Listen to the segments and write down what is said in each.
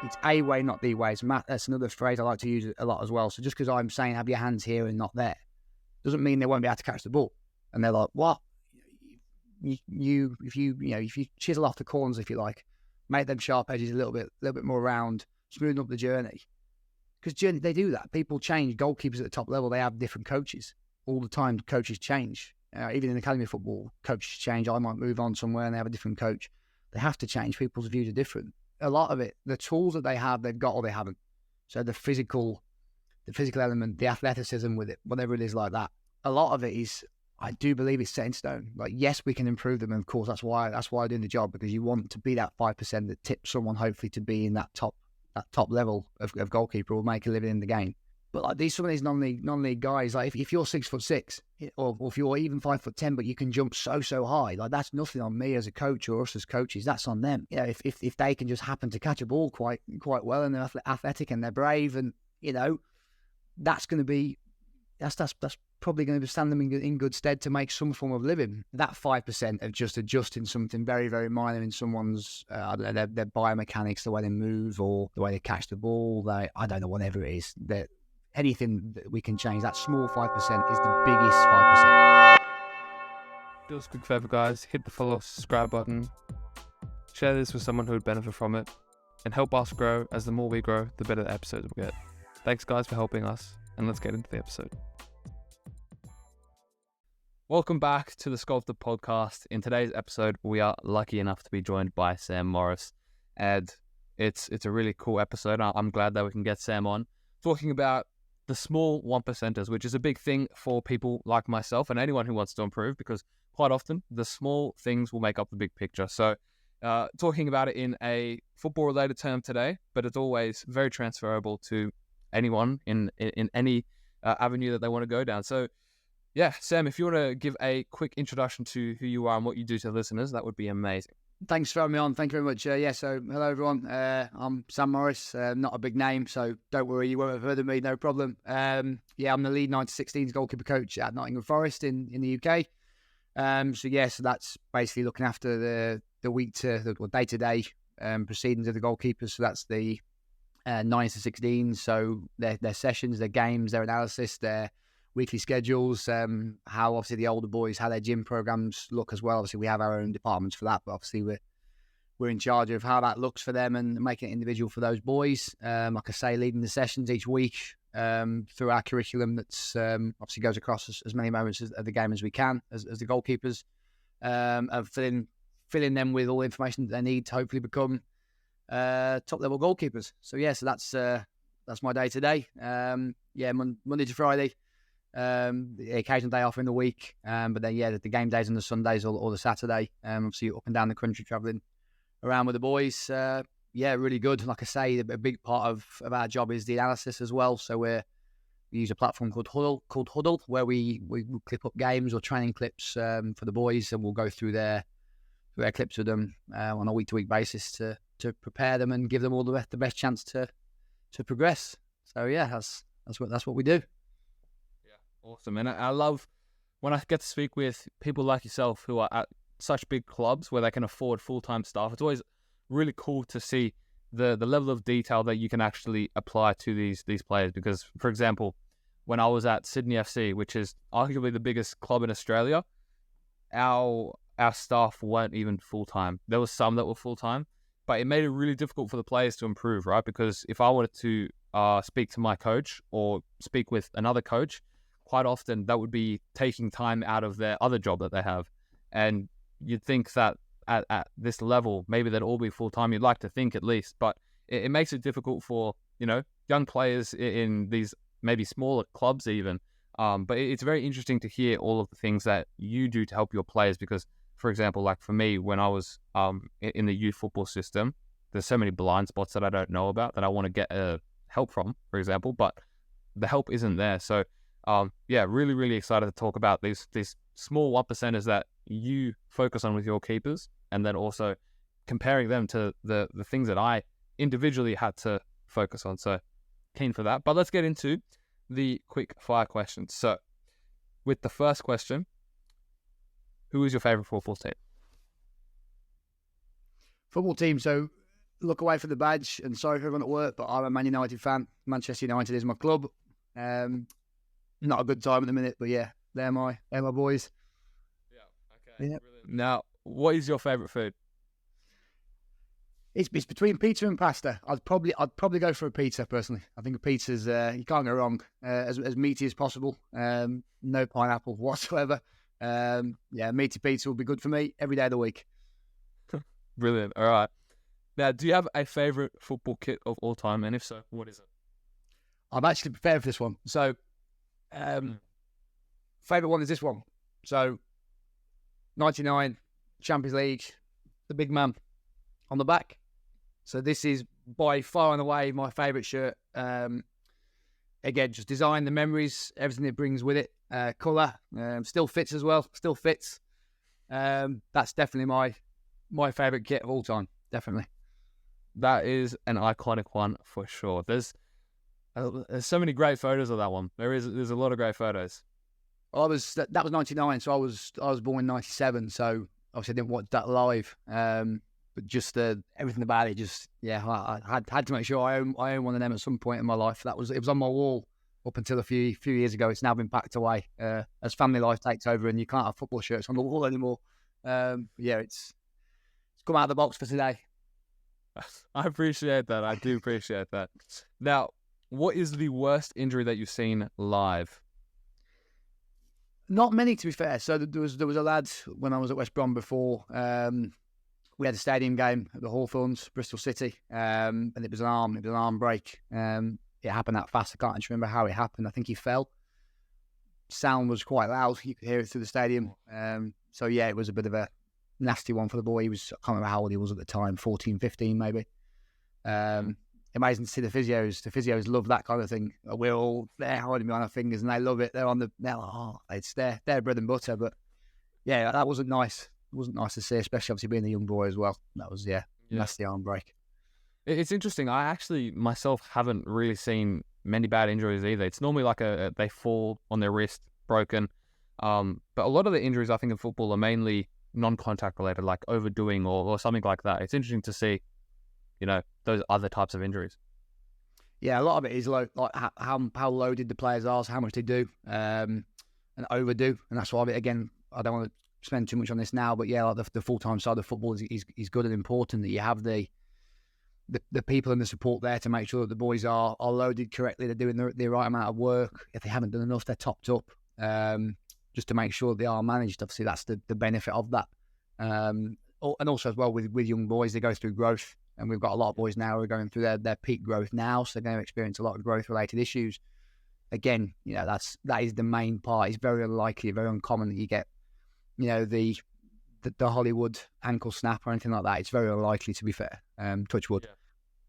it's a way, not the way. That's another phrase I like to use a lot as well. So just because I'm saying have your hands here and not there, doesn't mean they won't be able to catch the ball. And they're like, what? If you chisel off the corners, if you like, make them sharp edges a little bit more round, smoothing up the journey. Because they do that. People change. Goalkeepers at the top level, they have different coaches all the time. Coaches change. Even in academy football, coaches change. I might move on somewhere and they have a different coach. They have to change. People's views are different. A lot of it, the tools that they have, they've got or they haven't. So the physical element, the athleticism with it, whatever it is like that. A lot of it is, I do believe, it's set in stone. Like, yes, we can improve them, and of course that's why I'm doing the job, because you want to be that 5% that tips someone hopefully to be in that top level of goalkeeper or make a living in the game. But like some of these non-league guys, like if you're 6'6", or if you're even 5'10", but you can jump so high, like that's nothing on me as a coach or us as coaches. That's on them. You know, if they can just happen to catch a ball quite well and they're athletic and they're brave, and that's going to be that's probably going to stand them in good stead to make some form of living. That 5% of just adjusting something very, very minor in someone's I don't know, their biomechanics, the way they move or the way they catch the ball, I don't know, whatever it is, that anything that we can change, that small 5% is the biggest 5%. Do us a quick favor, guys. Hit the follow, subscribe button. Share this with someone who would benefit from it. And help us grow, as the more we grow, the better the episodes we'll get. Thanks, guys, for helping us. And let's get into the episode. Welcome back to the SCULPTED podcast. In today's episode, we are lucky enough to be joined by Sam Morris. And it's a really cool episode. I'm glad that we can get Sam on, talking about the small 1%ers, which is a big thing for people like myself and anyone who wants to improve, because quite often the small things will make up the big picture. So talking about it in a football related term today, but it's always very transferable to anyone in any avenue that they want to go down. So yeah, Sam, if you want to give a quick introduction to who you are and what you do to the listeners, that would be amazing. Thanks for having me on. Thank you very much. So hello everyone. I'm Sam Morris. Not a big name, so don't worry, you won't have heard of me, no problem. I'm the lead 9-16s goalkeeper coach at Nottingham Forest in the UK. So that's basically looking after the week to day-to-day proceedings of the goalkeepers. So that's the 9-16s. So their sessions, their games, their analysis, their weekly schedules, how obviously the older boys, how their gym programs look as well. Obviously we have our own departments for that, but obviously we're in charge of how that looks for them and making it individual for those boys. Like I say, leading the sessions each week through our curriculum that's obviously goes across as many moments of the game as we can as the goalkeepers, and filling them with all the information that they need to hopefully become top level goalkeepers. So that's my day to day. Monday to Friday. The occasional day off in the week, but then the game days and the Sundays or the Saturday. Obviously up and down the country travelling around with the boys. Really good. Like I say, a big part of our job is the analysis as well. So we use a platform called Huddle, where we clip up games or training clips for the boys, and we'll go through their clips with them on a week-to-week basis to prepare them and give them all the best chance to progress. So that's what we do. Awesome. And I love when I get to speak with people like yourself who are at such big clubs where they can afford full-time staff. It's always really cool to see the level of detail that you can actually apply to these players. Because, for example, when I was at Sydney FC, which is arguably the biggest club in Australia, our staff weren't even full-time. There was some that were full-time, but it made it really difficult for the players to improve, right? Because if I wanted to speak to my coach or speak with another coach, quite often that would be taking time out of their other job that they have. And you'd think that at this level, maybe they'd all be full-time. You'd like to think at least, but it makes it difficult for, young players in these maybe smaller clubs even. But it's very interesting to hear all of the things that you do to help your players, because, for example, like for me, when I was in the youth football system, there's so many blind spots that I don't know about that I want to get help from, for example, but the help isn't there. So really, really excited to talk about these small 1%ers that you focus on with your keepers, and then also comparing them to the things that I individually had to focus on. So keen for that. But let's get into the quick fire questions. So with the first question, who is your favorite football team? Football team. So look away from the badge and sorry for everyone at work, but I'm a Man United fan. Manchester United is my club. Not a good time at the minute, but yeah, they're my boys. Yeah. Okay. Yeah. Brilliant. Now, what is your favourite food? It's between pizza and pasta. I'd probably go for a pizza personally. I think a pizza's you can't go wrong. As meaty as possible. No pineapple whatsoever. Yeah, meaty pizza will be good for me every day of the week. Brilliant. All right. Now, do you have a favourite football kit of all time? And if so, what is it? I'm actually prepared for this one. So, favourite one is this one. So, 99 Champions League, the big man on the back. So this is by far and away my favourite shirt. Again, just design, the memories, everything it brings with it. Colour, still fits as well. Still fits. That's definitely my favourite kit of all time. Definitely. That is an iconic one for sure. There's so many great photos of that one. There's a lot of great photos. Well, that was 99, so I was born in 97, so obviously I didn't watch that live. But just everything about it, just I had to make sure I own one of them at some point in my life. It was on my wall up until a few years ago. It's now been packed away as family life takes over, and you can't have football shirts on the wall anymore. It's come out of the box for today. I appreciate that. I do appreciate that. Now, what is the worst injury that you've seen live? Not many, to be fair. So there was a lad when I was at West Brom before. We had a stadium game at the Hawthorns, Bristol City, and it was an arm break. It happened that fast. I can't actually remember how it happened. I think he fell. Sound was quite loud. You could hear it through the stadium. So yeah, it was a bit of a nasty one for the boy. I can't remember how old he was at the time, 14, 15 maybe. Amazing to see the physios. The physios love that kind of thing. We're all there holding behind our fingers, and they love it. They're it's their bread and butter. But yeah, that wasn't nice. It wasn't nice to see, especially obviously being a young boy as well. That was nasty arm break. It's interesting. I actually myself haven't really seen many bad injuries either. It's normally like they fall on their wrist, broken. But a lot of the injuries I think in football are mainly non-contact related, like overdoing or something like that. It's interesting to see, those other types of injuries. Yeah, a lot of it is like how loaded the players are, so how much they do, and overdo, and that's why again I don't want to spend too much on this now, but yeah, like the full-time side of football is good and important, that you have the people and the support there to make sure that the boys are loaded correctly, they're doing the right amount of work. If they haven't done enough, they're topped up, just to make sure they are managed. Obviously, that's the benefit of that. And also as well with young boys, they go through growth, and we've got a lot of boys now who are going through their peak growth now, so they're going to experience a lot of growth-related issues. Again, that is the main part. It's very unlikely, very uncommon that you get the Hollywood ankle snap or anything like that. It's very unlikely, to be fair. Touch wood. Yeah.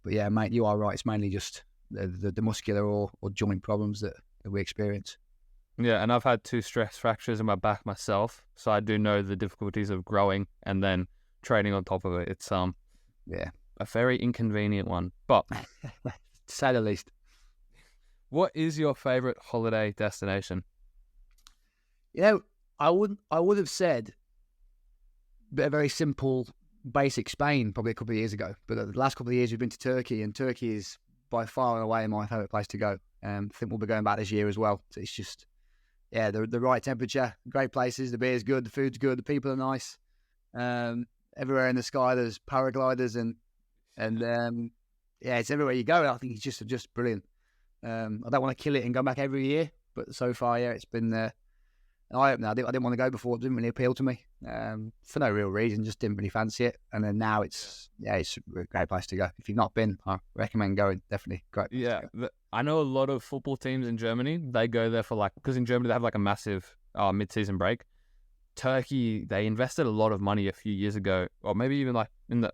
But yeah, mate, you are right. It's mainly just the muscular or joint problems that we experience. Yeah, and I've had 2 stress fractures in my back myself, so I do know the difficulties of growing and then training on top of it. It's a very inconvenient one, but to say the least. What is your favourite holiday destination? I would have said a very simple, basic Spain probably a couple of years ago. But the last couple of years we've been to Turkey, and Turkey is by far and away my favourite place to go. I think we'll be going back this year as well. So it's just, the right temperature, great places, the beer's good, the food's good, the people are nice. Everywhere in the sky there's paragliders and it's everywhere you go. I think it's just brilliant. I don't want to kill it and go back every year, but so far, it's been an eye-opener. I didn't want to go before. It didn't really appeal to me for no real reason. Just didn't really fancy it. And then now it's a great place to go. If you've not been, I recommend going. Definitely great. I know a lot of football teams in Germany. They go there for because in Germany they have a massive mid-season break. Turkey, they invested a lot of money a few years ago, or maybe even in the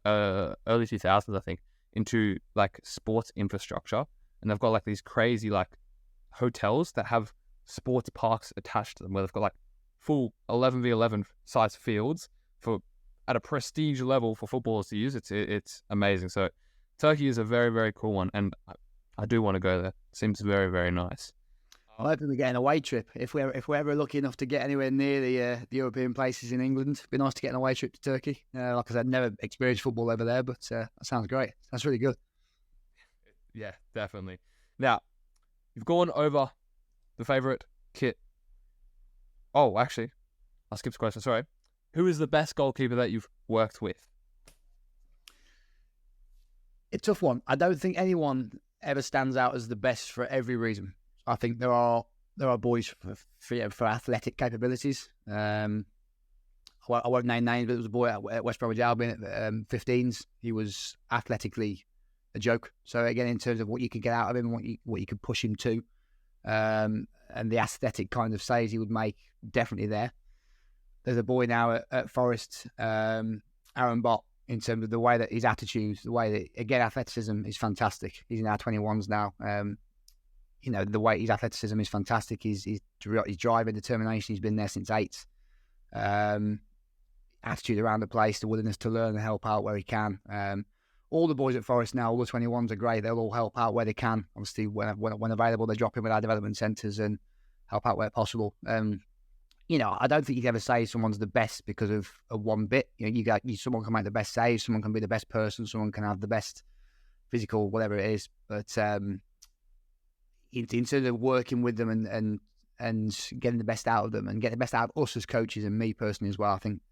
early 2000s, I think, into sports infrastructure, and they've got these crazy hotels that have sports parks attached to them, where they've got full 11v11 size fields at a prestige level for footballers to use. It's amazing. So Turkey is a very, very cool one, and I do want to go there. It seems very, very nice. I'm hoping we get an away trip. If we're ever lucky enough to get anywhere near the European places in England, it'd be nice to get an away trip to Turkey. Like I said, never experienced football over there, but that sounds great. That's really good. Yeah, definitely. Now, you've gone over the favourite kit. Oh, actually, I skipped a question. Sorry. Who is the best goalkeeper that you've worked with? It's a tough one. I don't think anyone ever stands out as the best for every reason. I think there are boys for athletic capabilities. I won't name names, but there was a boy at West Bromwich Albion at 15s. He was athletically a joke. So again, in terms of what you could get out of him, what you could push him to, and the aesthetic kind of saves he would make, definitely there. There's a boy now at Forest, Aaron Bott, in terms of the way that his attitude, the way that, again, athleticism is fantastic. He's in our 21s now. The way his athleticism is fantastic. His drive and determination, he's been there since 8. Attitude around the place, the willingness to learn and help out where he can. All the boys at Forest now, all the 21s are great. They'll all help out where they can. Obviously, when available, they drop in with our development centres and help out where possible. I don't think you can ever say someone's the best because of one bit. Someone can make the best save, someone can be the best person, someone can have the best physical, whatever it is. But in terms of working with them and getting the best out of them and getting the best out of us as coaches and me personally as well, I think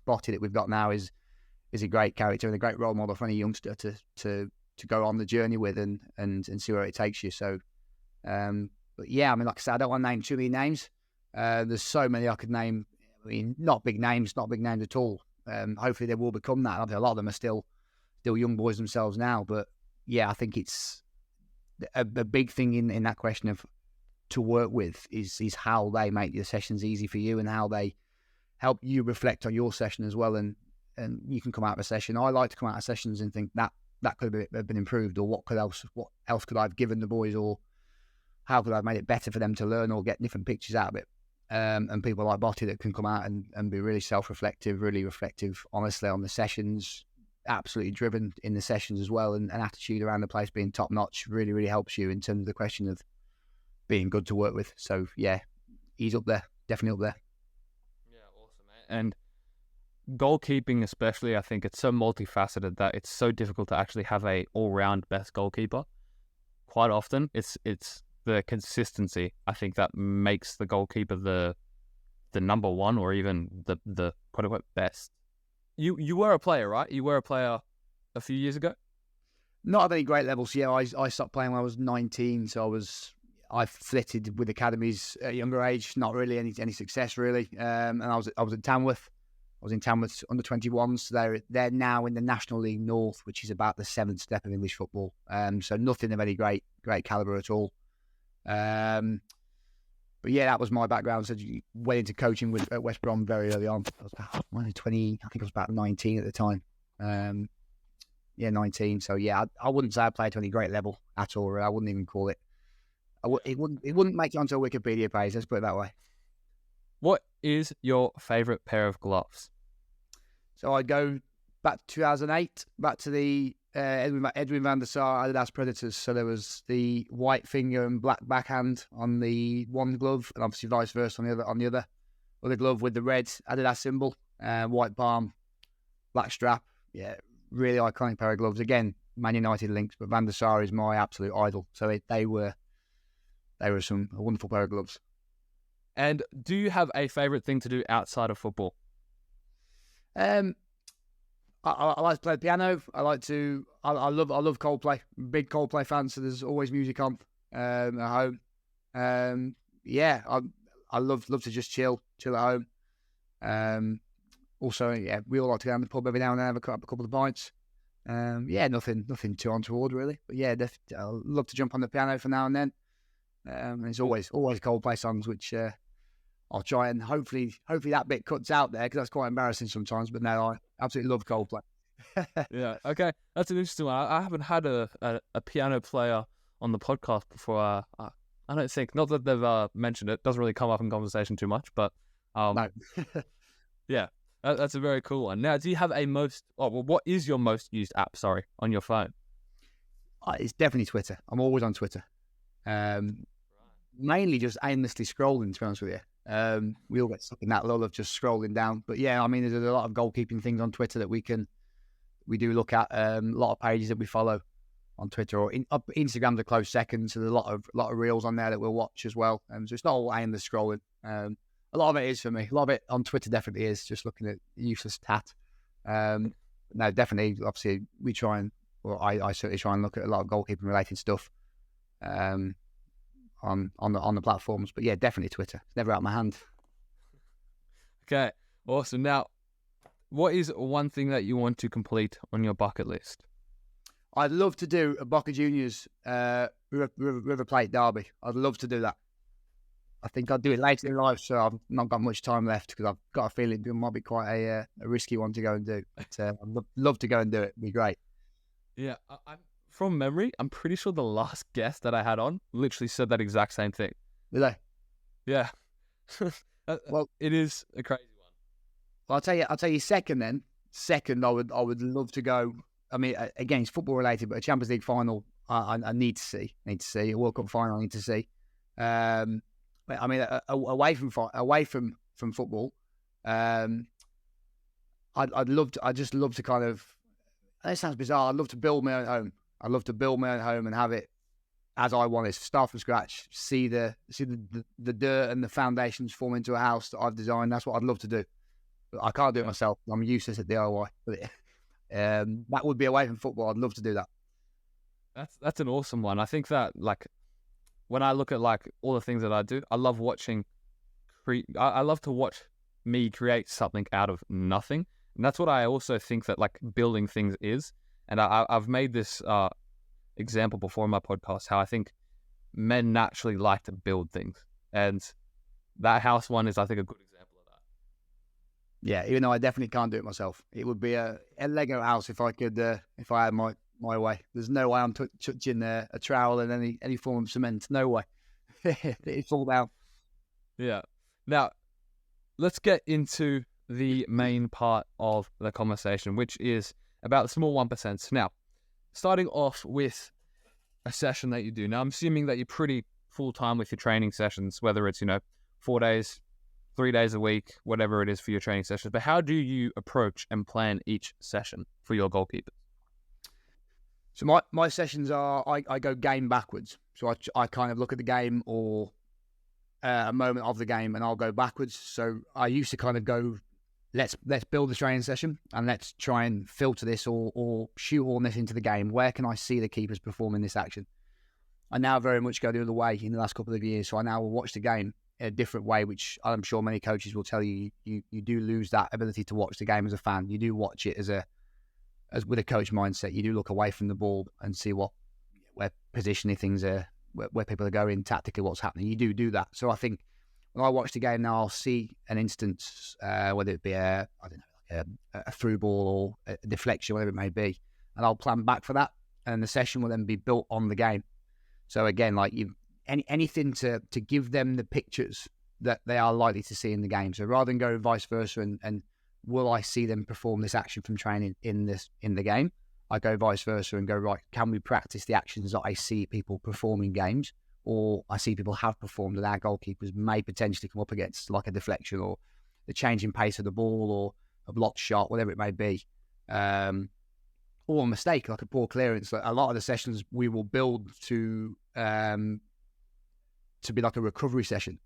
Botty that we've got now is a great character and a great role model for any youngster to go on the journey with and see where it takes you. So, but yeah, I mean, like I said, I don't want to name too many names. There's so many I could name. I mean, not big names at all. Hopefully they will become that. I think a lot of them are still young boys themselves now. But yeah, I think it's a big thing in that question of to work with is how they make your sessions easy for you and how they help you reflect on your session as well. And you can come out of a session. I like to come out of sessions and think that could have been improved, or what else could I have given the boys, or how could I have made it better for them to learn or get different pictures out of it. And people like Botty that can come out and be really self-reflective, really reflective, honestly, on the sessions, absolutely driven in the sessions as well, and attitude around the place being top-notch really, really helps you in terms of the question of being good to work with. So, yeah, he's up there, definitely up there. Yeah, awesome, man. And goalkeeping especially, I think it's so multifaceted that it's so difficult to actually have a all-round best goalkeeper. Quite often, it's the consistency, I think, that makes the goalkeeper the number one, or even the quote unquote best. You were a player, right? You were a player a few years ago? Not at any great levels. Yeah, I stopped playing when I was 19, so I flitted with academies at a younger age. Not really any success really. And I was at Tamworth. I was in Tamworth under 21s. So they're now in the National League North, which is about the 7th step of English football. So nothing of any great calibre at all. But yeah, that was my background. So I went into coaching at West Brom very early on. I was about 20. I think I was about 19 at the time. 19. So yeah, I wouldn't say I played to any great level at all. I wouldn't even call it. It wouldn't make it onto a Wikipedia page. Let's put it that way. What is your favourite pair of gloves? So I'd go back to 2008, back to the Edwin van der Sar Adidas Predators. So there was the white finger and black backhand on the one glove, and obviously vice versa on the other glove with the red Adidas symbol, white palm, black strap. Yeah, really iconic pair of gloves. Again, Man United links, but Van der Sar is my absolute idol. So they were a wonderful pair of gloves. And do you have a favourite thing to do outside of football? I like to play the piano. I love Coldplay. Big Coldplay fan, so there's always music on at home. I love to just chill at home. Also, yeah, we all like to go down the pub every now and then, have a couple of pints. Nothing too untoward really. But yeah, I love to jump on the piano for now and then. And it's always Coldplay songs, which I'll try and hopefully that bit cuts out there, because that's quite embarrassing sometimes. But no, I absolutely love Coldplay. Yeah, okay, that's an interesting one. I haven't had a piano player on the podcast before. I don't think, not that they've mentioned it. Doesn't really come up in conversation too much, but no. Yeah, that's a very cool one. Now, do you have what is your most used app? Sorry, on your phone? It's definitely Twitter. I'm always on Twitter. mainly just aimlessly scrolling, to be honest with you. We all get stuck in that lull of just scrolling down. But yeah, I mean, there's a lot of goalkeeping things on Twitter that we do look at. A lot of pages that we follow on Twitter, or Instagram's a close second. So there's a lot of reels on there that we'll watch as well. So it's not all aimless scrolling. A lot of it is for me. A lot of it on Twitter definitely is just looking at useless tat. No, definitely. Obviously, we try and, or I certainly try and look at a lot of goalkeeping related stuff on the platforms. But yeah, definitely Twitter. It's never out of my hand. Okay, awesome. Now, what is one thing that you want to complete on your bucket list? I'd love to do a Boca Juniors River Plate derby. I'd love to do that. I think I'll do it later in life, so I've not got much time left because I've got a feeling it might be quite a risky one to go and do. But I'd love to go and do it. It'd be great. Yeah, from memory, I'm pretty sure the last guest that I had on literally said that exact same thing. Did they? Yeah. Well, it is a crazy one. Well, I'll tell you. Second, I would love to go. I mean, again, it's football related, but a Champions League final, I need to see. A World Cup final, I need to see. But I mean, away from football, I'd just love to kind of. It sounds bizarre. I'd love to build my own home. I'd love to build my own home and have it as I want it. Start from scratch. See the dirt and the foundations form into a house that I've designed. That's what I'd love to do. But I can't do it myself. I'm useless at DIY. But that would be away from football. I'd love to do that. That's an awesome one. I think that, like, when I look at like all the things that I do, I love watching. I love to watch me create something out of nothing, and that's what I also think that like building things is. And I've made this example before in my podcast how I think men naturally like to build things, and that house one is, I think, a good example of that. Yeah, even though I definitely can't do it myself, it would be a Lego house if I could, if I had my way. There's no way I'm touching a trowel and any form of cement. No way. It's all down. Yeah. Now, let's get into the main part of the conversation, which is about the small 1%. Now, starting off with a session that you do. Now, I'm assuming that you're pretty full-time with your training sessions, whether it's, 4 days, 3 days a week, whatever it is for your training sessions. But how do you approach and plan each session for your goalkeepers? So my sessions are, I go game backwards. So I kind of look at the game or a moment of the game and I'll go backwards. So I used to kind of go, let's build a training session and let's try and filter this or shoehorn this into the game. Where can I see the keepers performing this action? I now very much go the other way in the last couple of years. So I now will watch the game in a different way, which I'm sure many coaches will tell you, you do lose that ability to watch the game as a fan. You do watch it as with a coach mindset. You do look away from the ball and see where positioning things are, where people are going tactically, what's happening. You do that. So I think when I watch the game now, I'll see an instance, whether it be a through ball or a deflection, whatever it may be, and I'll plan back for that. And the session will then be built on the game. So again, like anything to give them the pictures that they are likely to see in the game. So rather than go vice versa and will I see them perform this action from training in the game? I go vice versa and go, right, can we practice the actions that I see people perform in games, or I see people have performed that our goalkeepers may potentially come up against, like a deflection or the change in pace of the ball or a blocked shot, whatever it may be, or a mistake, like a poor clearance. Like a lot of the sessions we will build to be like a recovery session.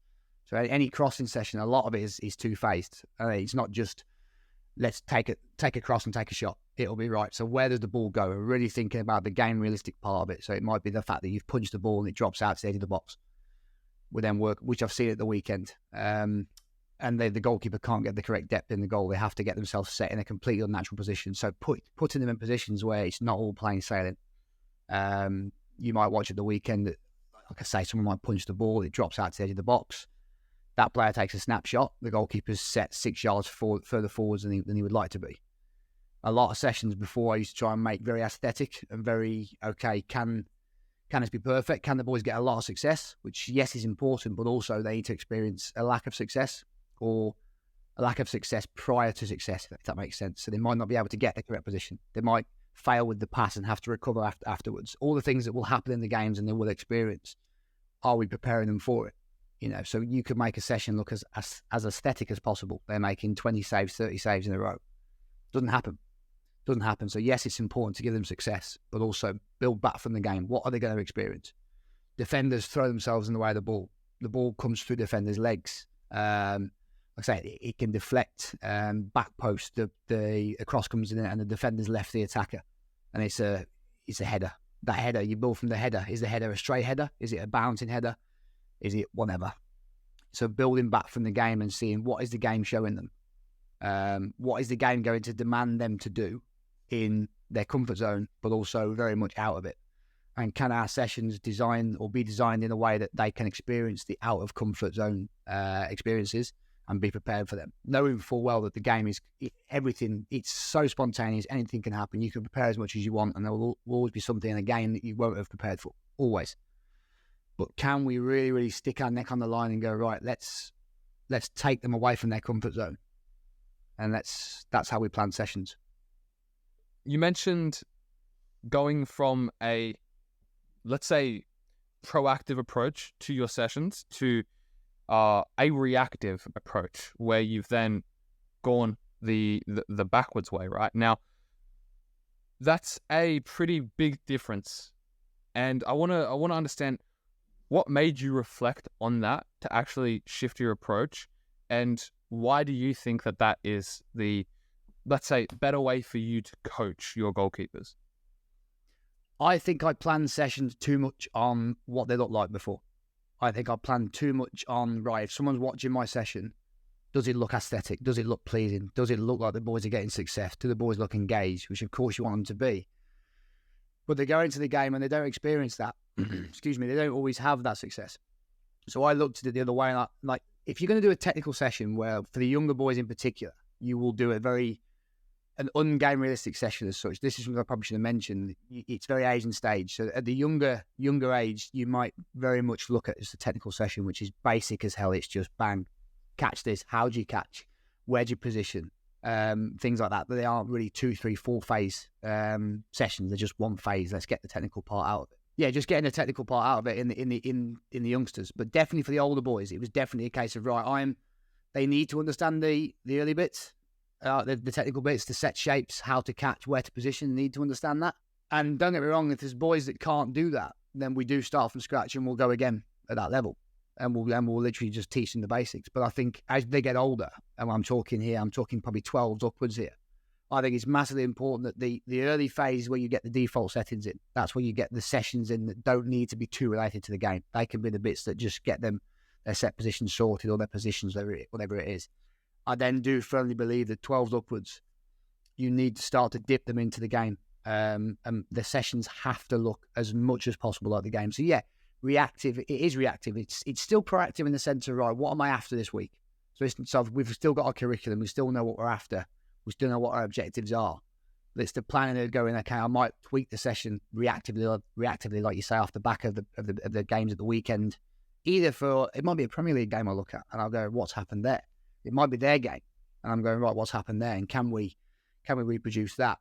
So any crossing session, a lot of it is two-phased. It's not just let's take a cross and take a shot. It'll be right. So where does the ball go? We're really thinking about the game realistic part of it. So it might be the fact that you've punched the ball and it drops out to the edge of the box. We then work, which I've seen at the weekend. And the goalkeeper can't get the correct depth in the goal. They have to get themselves set in a completely unnatural position. So putting them in positions where it's not all plain sailing. You might watch at the weekend that, like I say, someone might punch the ball, it drops out to the edge of the box. That player takes a snapshot. The goalkeeper's set 6 yards further forwards than he would like to be. A lot of sessions before, I used to try and make very aesthetic and very, okay, can this be perfect? Can the boys get a lot of success? Which, yes, is important, but also they need to experience a lack of success or a lack of success prior to success, if that makes sense. So they might not be able to get the correct position. They might fail with the pass and have to recover afterwards. All the things that will happen in the games and they will experience. are we preparing them for it? So you could make a session look as aesthetic as possible. They're making 20 saves, 30 saves in a row. Doesn't happen. So yes, it's important to give them success, but also build back from the game. What are they going to experience? Defenders throw themselves in the way of the ball. The ball comes through defenders' legs. Like I say, it can deflect back post. The cross comes in and the defender's left the attacker, and it's a header. That header, you build from the header. Is the header a straight header? Is it a bouncing header? Is it whatever? So building back from the game and seeing what is the game showing them. What is the game going to demand them to do in their comfort zone, but also very much out of it? And can our sessions be designed in a way that they can experience the out of comfort zone experiences and be prepared for them, knowing full well that the game is everything. It's so spontaneous, anything can happen. You can prepare as much as you want, and there will always be something in a game that you won't have prepared for, always. But can we really, really stick our neck on the line and go, right, let's take them away from their comfort zone, and that's how we plan sessions. You mentioned going from a, let's say, proactive approach to your sessions to a reactive approach, where you've then gone the backwards way, right? Now, that's a pretty big difference, and I want to understand what made you reflect on that to actually shift your approach, and why do you think that is the, let's say, better way for you to coach your goalkeepers? I think I planned sessions too much on what they looked like before. I think I planned too much on, right, if someone's watching my session, does it look aesthetic? Does it look pleasing? Does it look like the boys are getting success? Do the boys look engaged? Which, of course, you want them to be. But they go into the game and they don't experience that. Excuse me, they don't always have that success. So I looked at it the other way. And like, if you're going to do a technical session where, for the younger boys in particular, you will do an un-game realistic session as such. This is something I probably should have mentioned. It's very age and stage. So at the younger age, you might very much look at just a technical session, which is basic as hell. It's just bang, catch this. How do you catch? Where do you position? Things like that. But they aren't really 2, 3, 4 phase sessions. They're just one phase. Let's get the technical part out of it. Yeah, just getting the technical part out of it in the youngsters. But definitely for the older boys, it was definitely a case of, right, they need to understand the early bits. The technical bits, the set shapes, how to catch, where to position, need to understand that. And don't get me wrong, if there's boys that can't do that, then we do start from scratch and we'll go again at that level. And we'll literally just teach them the basics. But I think as they get older, and I'm talking probably 12s upwards here, I think it's massively important that the early phase where you get the default settings in, that's where you get the sessions in that don't need to be too related to the game. They can be the bits that just get them their set positions sorted or their positions, whatever it is. I then do firmly believe that 12s upwards, you need to start to dip them into the game. And the sessions have to look as much as possible like the game. So yeah, reactive, it is reactive. It's still proactive in the sense of, right, what am I after this week? So we've still got our curriculum. We still know what we're after. We still know what our objectives are. But it's the planning of going, okay, I might tweak the session reactively, like you say, off the back of the games at the weekend. It might be a Premier League game I look at and I'll go, what's happened there? It might be their game, and I'm going, right, what's happened there, and can we reproduce that?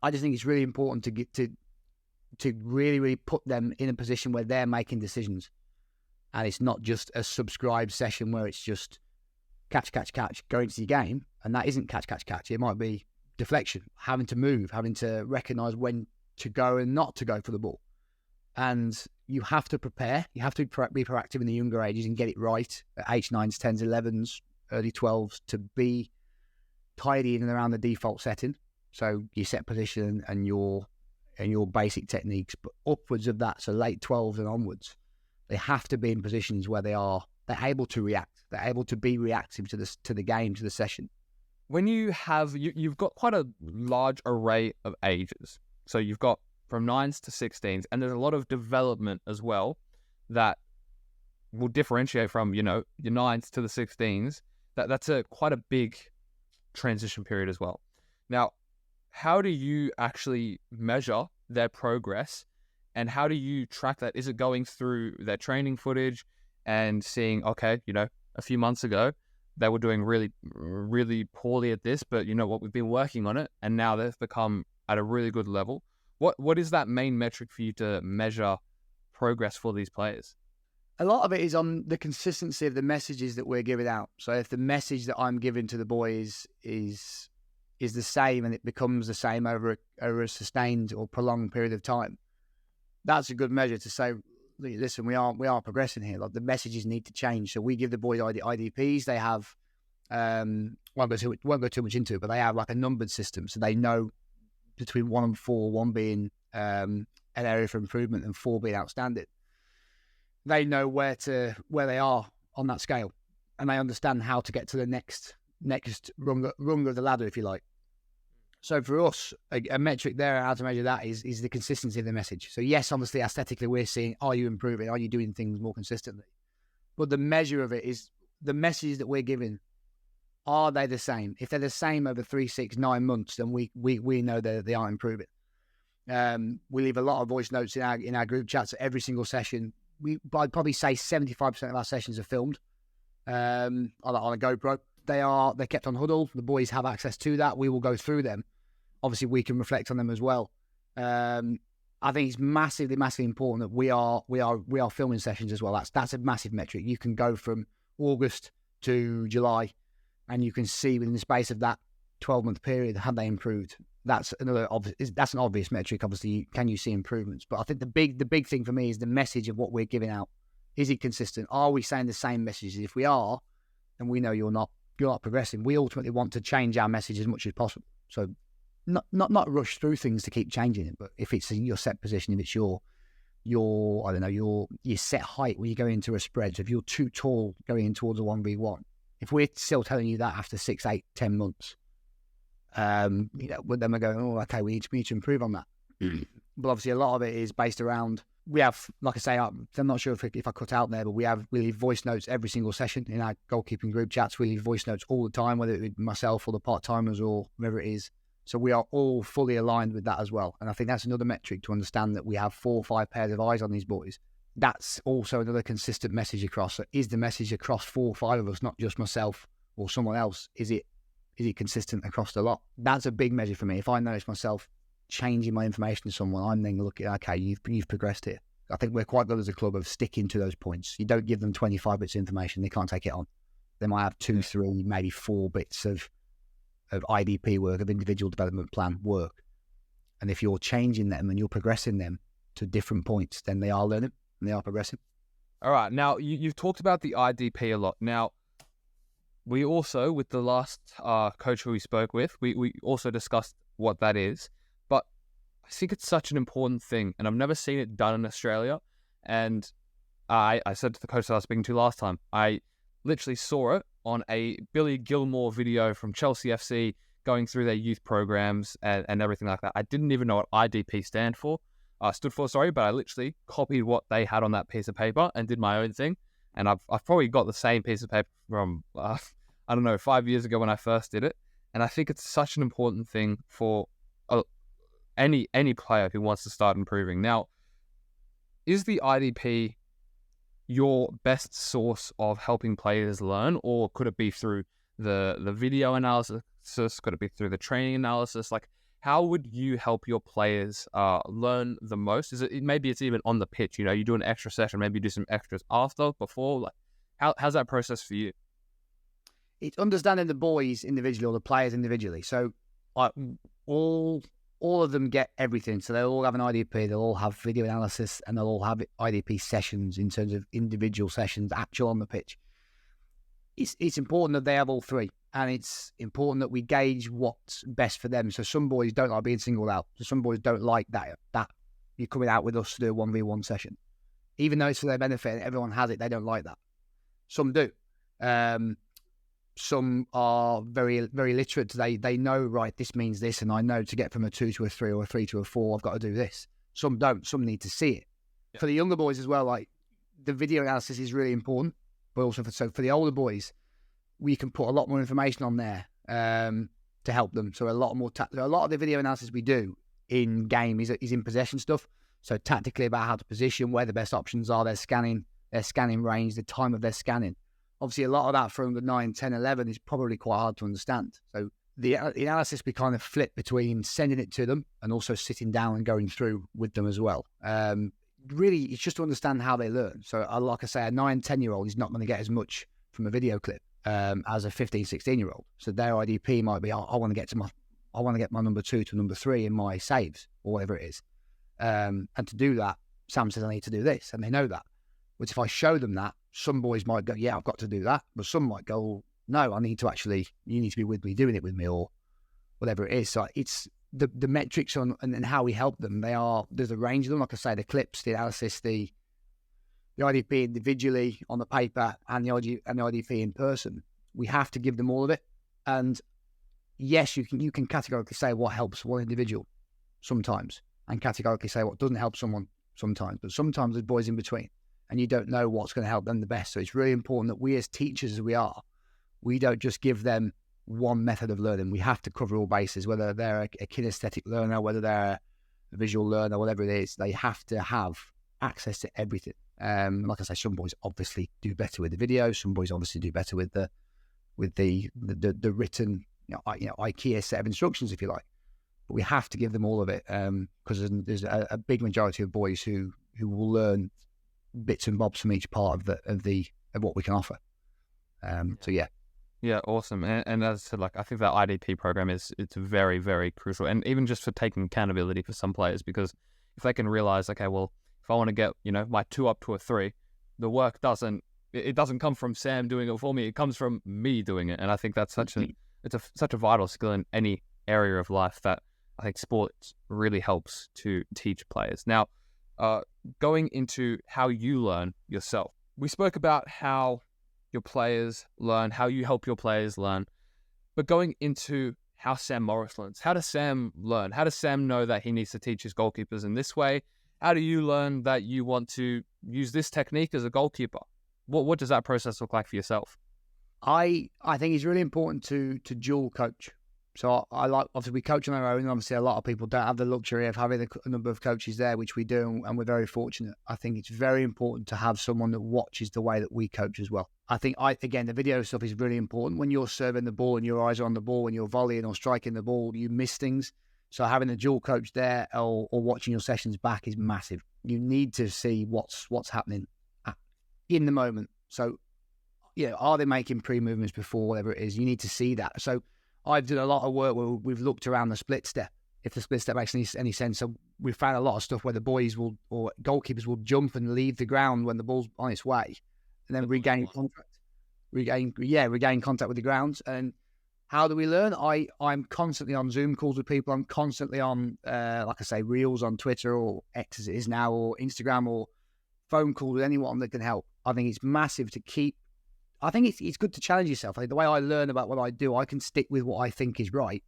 I just think it's really important to get to really, really put them in a position where they're making decisions, and it's not just a subscribed session where it's just catch, go into your game, and that isn't catch. It might be deflection, having to move, having to recognise when to go and not to go for the ball, and you have to prepare. You have to be proactive in the younger ages and get it right at age 9s, 10s, 11s. Early 12s to be tidy in and around the default setting. So your set position and your basic techniques, but upwards of that, so late 12s and onwards, they have to be in positions where they're able to react. They're able to be reactive to the game, to the session. When you've got quite a large array of ages. So you've got from 9s to 16s, and there's a lot of development as well that will differentiate from, your 9s to the 16s. That's quite a big transition period as well. Now, how do you actually measure their progress, and how do you track that? Is it going through their training footage and seeing, okay, a few months ago they were doing really, really poorly at this, but you know what, we've been working on it, and now they've become at a really good level. What is that main metric for you to measure progress for these players? A lot of it is on the consistency of the messages that we're giving out. So if the message that I'm giving to the boys is the same, and it becomes the same over a sustained or prolonged period of time, that's a good measure to say, listen, we are progressing here. Like, the messages need to change. So we give the boys IDPs. They have won't go too much into it, but they have like a numbered system, so they know between 1 and 4, 1 being an area for improvement and 4 being outstanding. They know where they are on that scale, and they understand how to get to the next rung of the ladder, if you like. So for us, a metric there, how to measure that is the consistency of the message. So yes, obviously aesthetically we're seeing, are you improving? Are you doing things more consistently? But the measure of it is the messages that we're giving. Are they the same? If they're the same over 3, 6, 9 months, then we know that they aren't improving. We leave a lot of voice notes in our group chats at every single session. I'd probably say 75% of our sessions are filmed on a GoPro. They're kept on Huddle. The boys have access to that. We will go through them. Obviously, we can reflect on them as well. I think it's massively, massively important that we are filming sessions as well. That's a massive metric. You can go from August to July, and you can see within the space of that 12-month period, have they improved? That's an obvious metric. Obviously, can you see improvements? But I think the big thing for me is the message of what we're giving out. Is it consistent? Are we saying the same messages? If we are, then we know you're not progressing. We ultimately want to change our message as much as possible. So not rush through things to keep changing it. But if it's in your set position, if it's your I don't know, your set height when you go into a spread, so if you're too tall going in towards a 1v1, if we're still telling you that after 6, 8, 10 months, then we're going, oh, okay, we need to improve on that. But obviously a lot of it is based around, we have, like I say, I'm not sure if I cut out there, but we leave voice notes every single session in our goalkeeping group chats. We leave voice notes all the time, whether it be myself or the part-timers or whoever it is. So we are all fully aligned with that as well. And I think that's another metric to understand, that we have 4 or 5 pairs of eyes on these boys. That's also another consistent message across. So is the message across 4 or 5 of us, not just myself or someone else? Is it consistent across the lot? That's a big measure for me. If I notice myself changing my information to someone, I'm then looking, okay, you've progressed here. I think we're quite good as a club of sticking to those points. You don't give them 25 bits of information, they can't take it on. They might have 2, 3, maybe 4 bits of IDP work, of individual development plan work. And if you're changing them and you're progressing them to different points, then they are learning and they are progressing. All right. Now, you've talked about the IDP a lot. Now, we also, with the last coach who we spoke with, we also discussed what that is. But I think it's such an important thing, and I've never seen it done in Australia. And I said to the coach that I was speaking to last time, I literally saw it on a Billy Gilmore video from Chelsea FC going through their youth programs and everything like that. I didn't even know what IDP stood for, but I literally copied what they had on that piece of paper and did my own thing. And I've probably got the same piece of paper from, 5 years ago when I first did it. And I think it's such an important thing for any player who wants to start improving. Now, is the IDP your best source of helping players learn, or could it be through the video analysis? Could it be through the training analysis? Like, how would you help your players learn the most? Maybe it's even on the pitch? You do an extra session, maybe you do some extras after, before. Like, how's that process for you? It's understanding the boys individually, or the players individually. So all of them get everything. So they'll all have an IDP, they'll all have video analysis, and they'll all have IDP sessions in terms of individual sessions, actual on the pitch. It's important that they have all 3, and it's important that we gauge what's best for them. So some boys don't like being singled out. So some boys don't like that you're coming out with us to do a 1v1 session. Even though it's for their benefit and everyone has it, they don't like that. Some do. Some are very, very literate. They know, right, this means this, and I know to get from a 2 to a 3 or a 3 to a 4, I've got to do this. Some don't. Some need to see it. Yeah. For the younger boys as well, like, the video analysis is really important, but also for the older boys, we can put a lot more information on there to help them. So a lot of the video analysis we do in game is in possession stuff. So tactically about how to position, where the best options are, their scanning range, the time of their scanning. Obviously, a lot of that from the 9, 10, 11 is probably quite hard to understand. So the analysis, we kind of flip between sending it to them and also sitting down and going through with them as well. really, it's just to understand how they learn. So like I say, a 9-10-year-old is not going to get as much from a video clip as a 15-16-year-old. So their IDP might be, I want to get my number 2 to number 3 in my saves or whatever it is. And to do that, Sam says, I need to do this, and they know that. But if I show them that, some boys might go, yeah, I've got to do that. But some might go, well, no, you need to be with me, doing it with me, or whatever it is. So it's the metrics on and how we help them. There's a range of them. Like I say, the clips, the analysis, the IDP individually on the paper, and the IDP in person. We have to give them all of it. And yes, you can categorically say what helps one individual sometimes, and categorically say what doesn't help someone sometimes. But sometimes there's boys in between, and you don't know what's going to help them the best. So it's really important that we, as teachers as we are, we don't just give them one method of learning. We have to cover all bases, whether they're a kinesthetic learner, whether they're a visual learner, whatever it is. They have to have access to everything. Like I say, some boys obviously do better with the video. Some boys obviously do better with the written, IKEA set of instructions, if you like. But we have to give them all of it, because there's a big majority of boys who will learn bits and bobs from each part of what we can offer. So yeah. Yeah, awesome. And as I said, I think that IDP program it's very, very crucial. And even just for taking accountability for some players, because if they can realize, okay, well, if I want to get, my 2 up to a 3, the work doesn't come from Sam doing it for me. It comes from me doing it. And I think that's such a vital skill in any area of life that I think sports really helps to teach players. Now, going into how you learn yourself, we spoke about how your players learn, how you help your players learn, but going into how Sam Morris learns. How does Sam learn? How does Sam know that he needs to teach his goalkeepers in this way? How do you learn that you want to use this technique as a goalkeeper? What does that process look like for yourself? I think it's really important to dual coach. So I like, obviously we coach on our own, and obviously a lot of people don't have the luxury of having a number of coaches there, which we do, and we're very fortunate. I think it's very important to have someone that watches the way that we coach as well. I think, again, the video stuff is really important. When you're serving the ball and your eyes are on the ball, when you're volleying or striking the ball, you miss things. So having a dual coach there or watching your sessions back is massive. You need to see what's happening in the moment. So, are they making pre-movements before, whatever it is? You need to see that. So I've done a lot of work where we've looked around the split step, if the split step makes any sense. So we've found a lot of stuff where the boys or goalkeepers will jump and leave the ground when the ball's on its way, and then regain contact with the ground. And how do we learn? I'm constantly on Zoom calls with people. I'm constantly on, like I say, Reels on Twitter, or X as it is now, or Instagram, or phone calls with anyone that can help. I think it's massive to keep. I think it's good to challenge yourself. I think the way I learn about what I do, I can stick with what I think is right.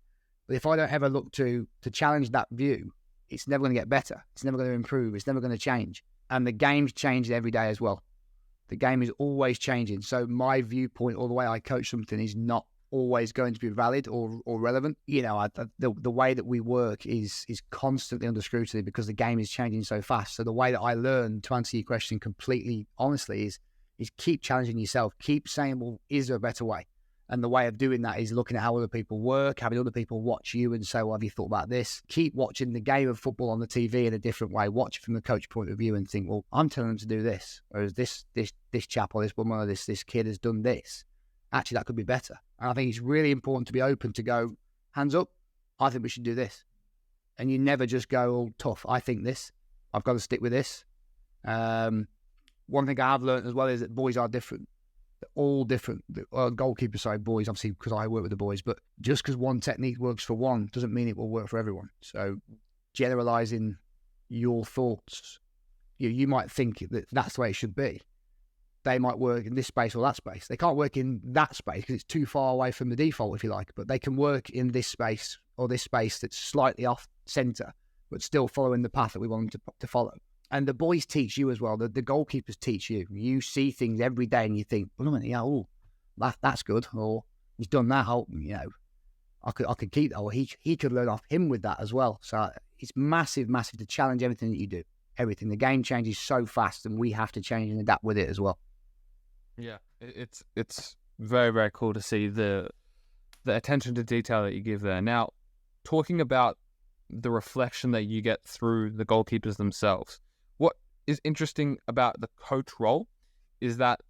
But if I don't ever look to challenge that view, it's never going to get better. It's never going to improve. It's never going to change. And the game's changing every day as well. The game is always changing. So my viewpoint or the way I coach something is not always going to be valid or relevant. The way that we work is constantly under scrutiny because the game is changing so fast. So the way that I learn, to answer your question completely honestly, is keep challenging yourself. Keep saying, well, is there a better way? And the way of doing that is looking at how other people work, having other people watch you and say, well, have you thought about this? Keep watching the game of football on the TV in a different way. Watch it from the coach point of view and think, well, I'm telling them to do this. Whereas this chap or this woman or this kid has done this. Actually, that could be better. And I think it's really important to be open to go, hands up, I think we should do this. And you never just go, oh, tough, I think this. I've got to stick with this. One thing I have learned as well is that boys are different. They're all different. Goalkeeper side boys, obviously, because I work with the boys, but just because one technique works for one doesn't mean it will work for everyone. So generalizing your thoughts, you might think that that's the way it should be. They might work in this space or that space. They can't work in that space because it's too far away from the default, if you like, but they can work in this space or this space that's slightly off center, but still following the path that we want them to follow. And the boys teach you as well. The goalkeepers teach you. You see things every day and you think, well, that's good. Or he's done that. I could keep that. Or he could learn off him with that as well. So it's massive to challenge everything that you do. Everything. The game changes so fast and we have to change and adapt with it as well. Yeah, it's very, very cool to see the attention to detail that you give there. Now, talking about the reflection that you get through the goalkeepers themselves, is interesting about the coach role is that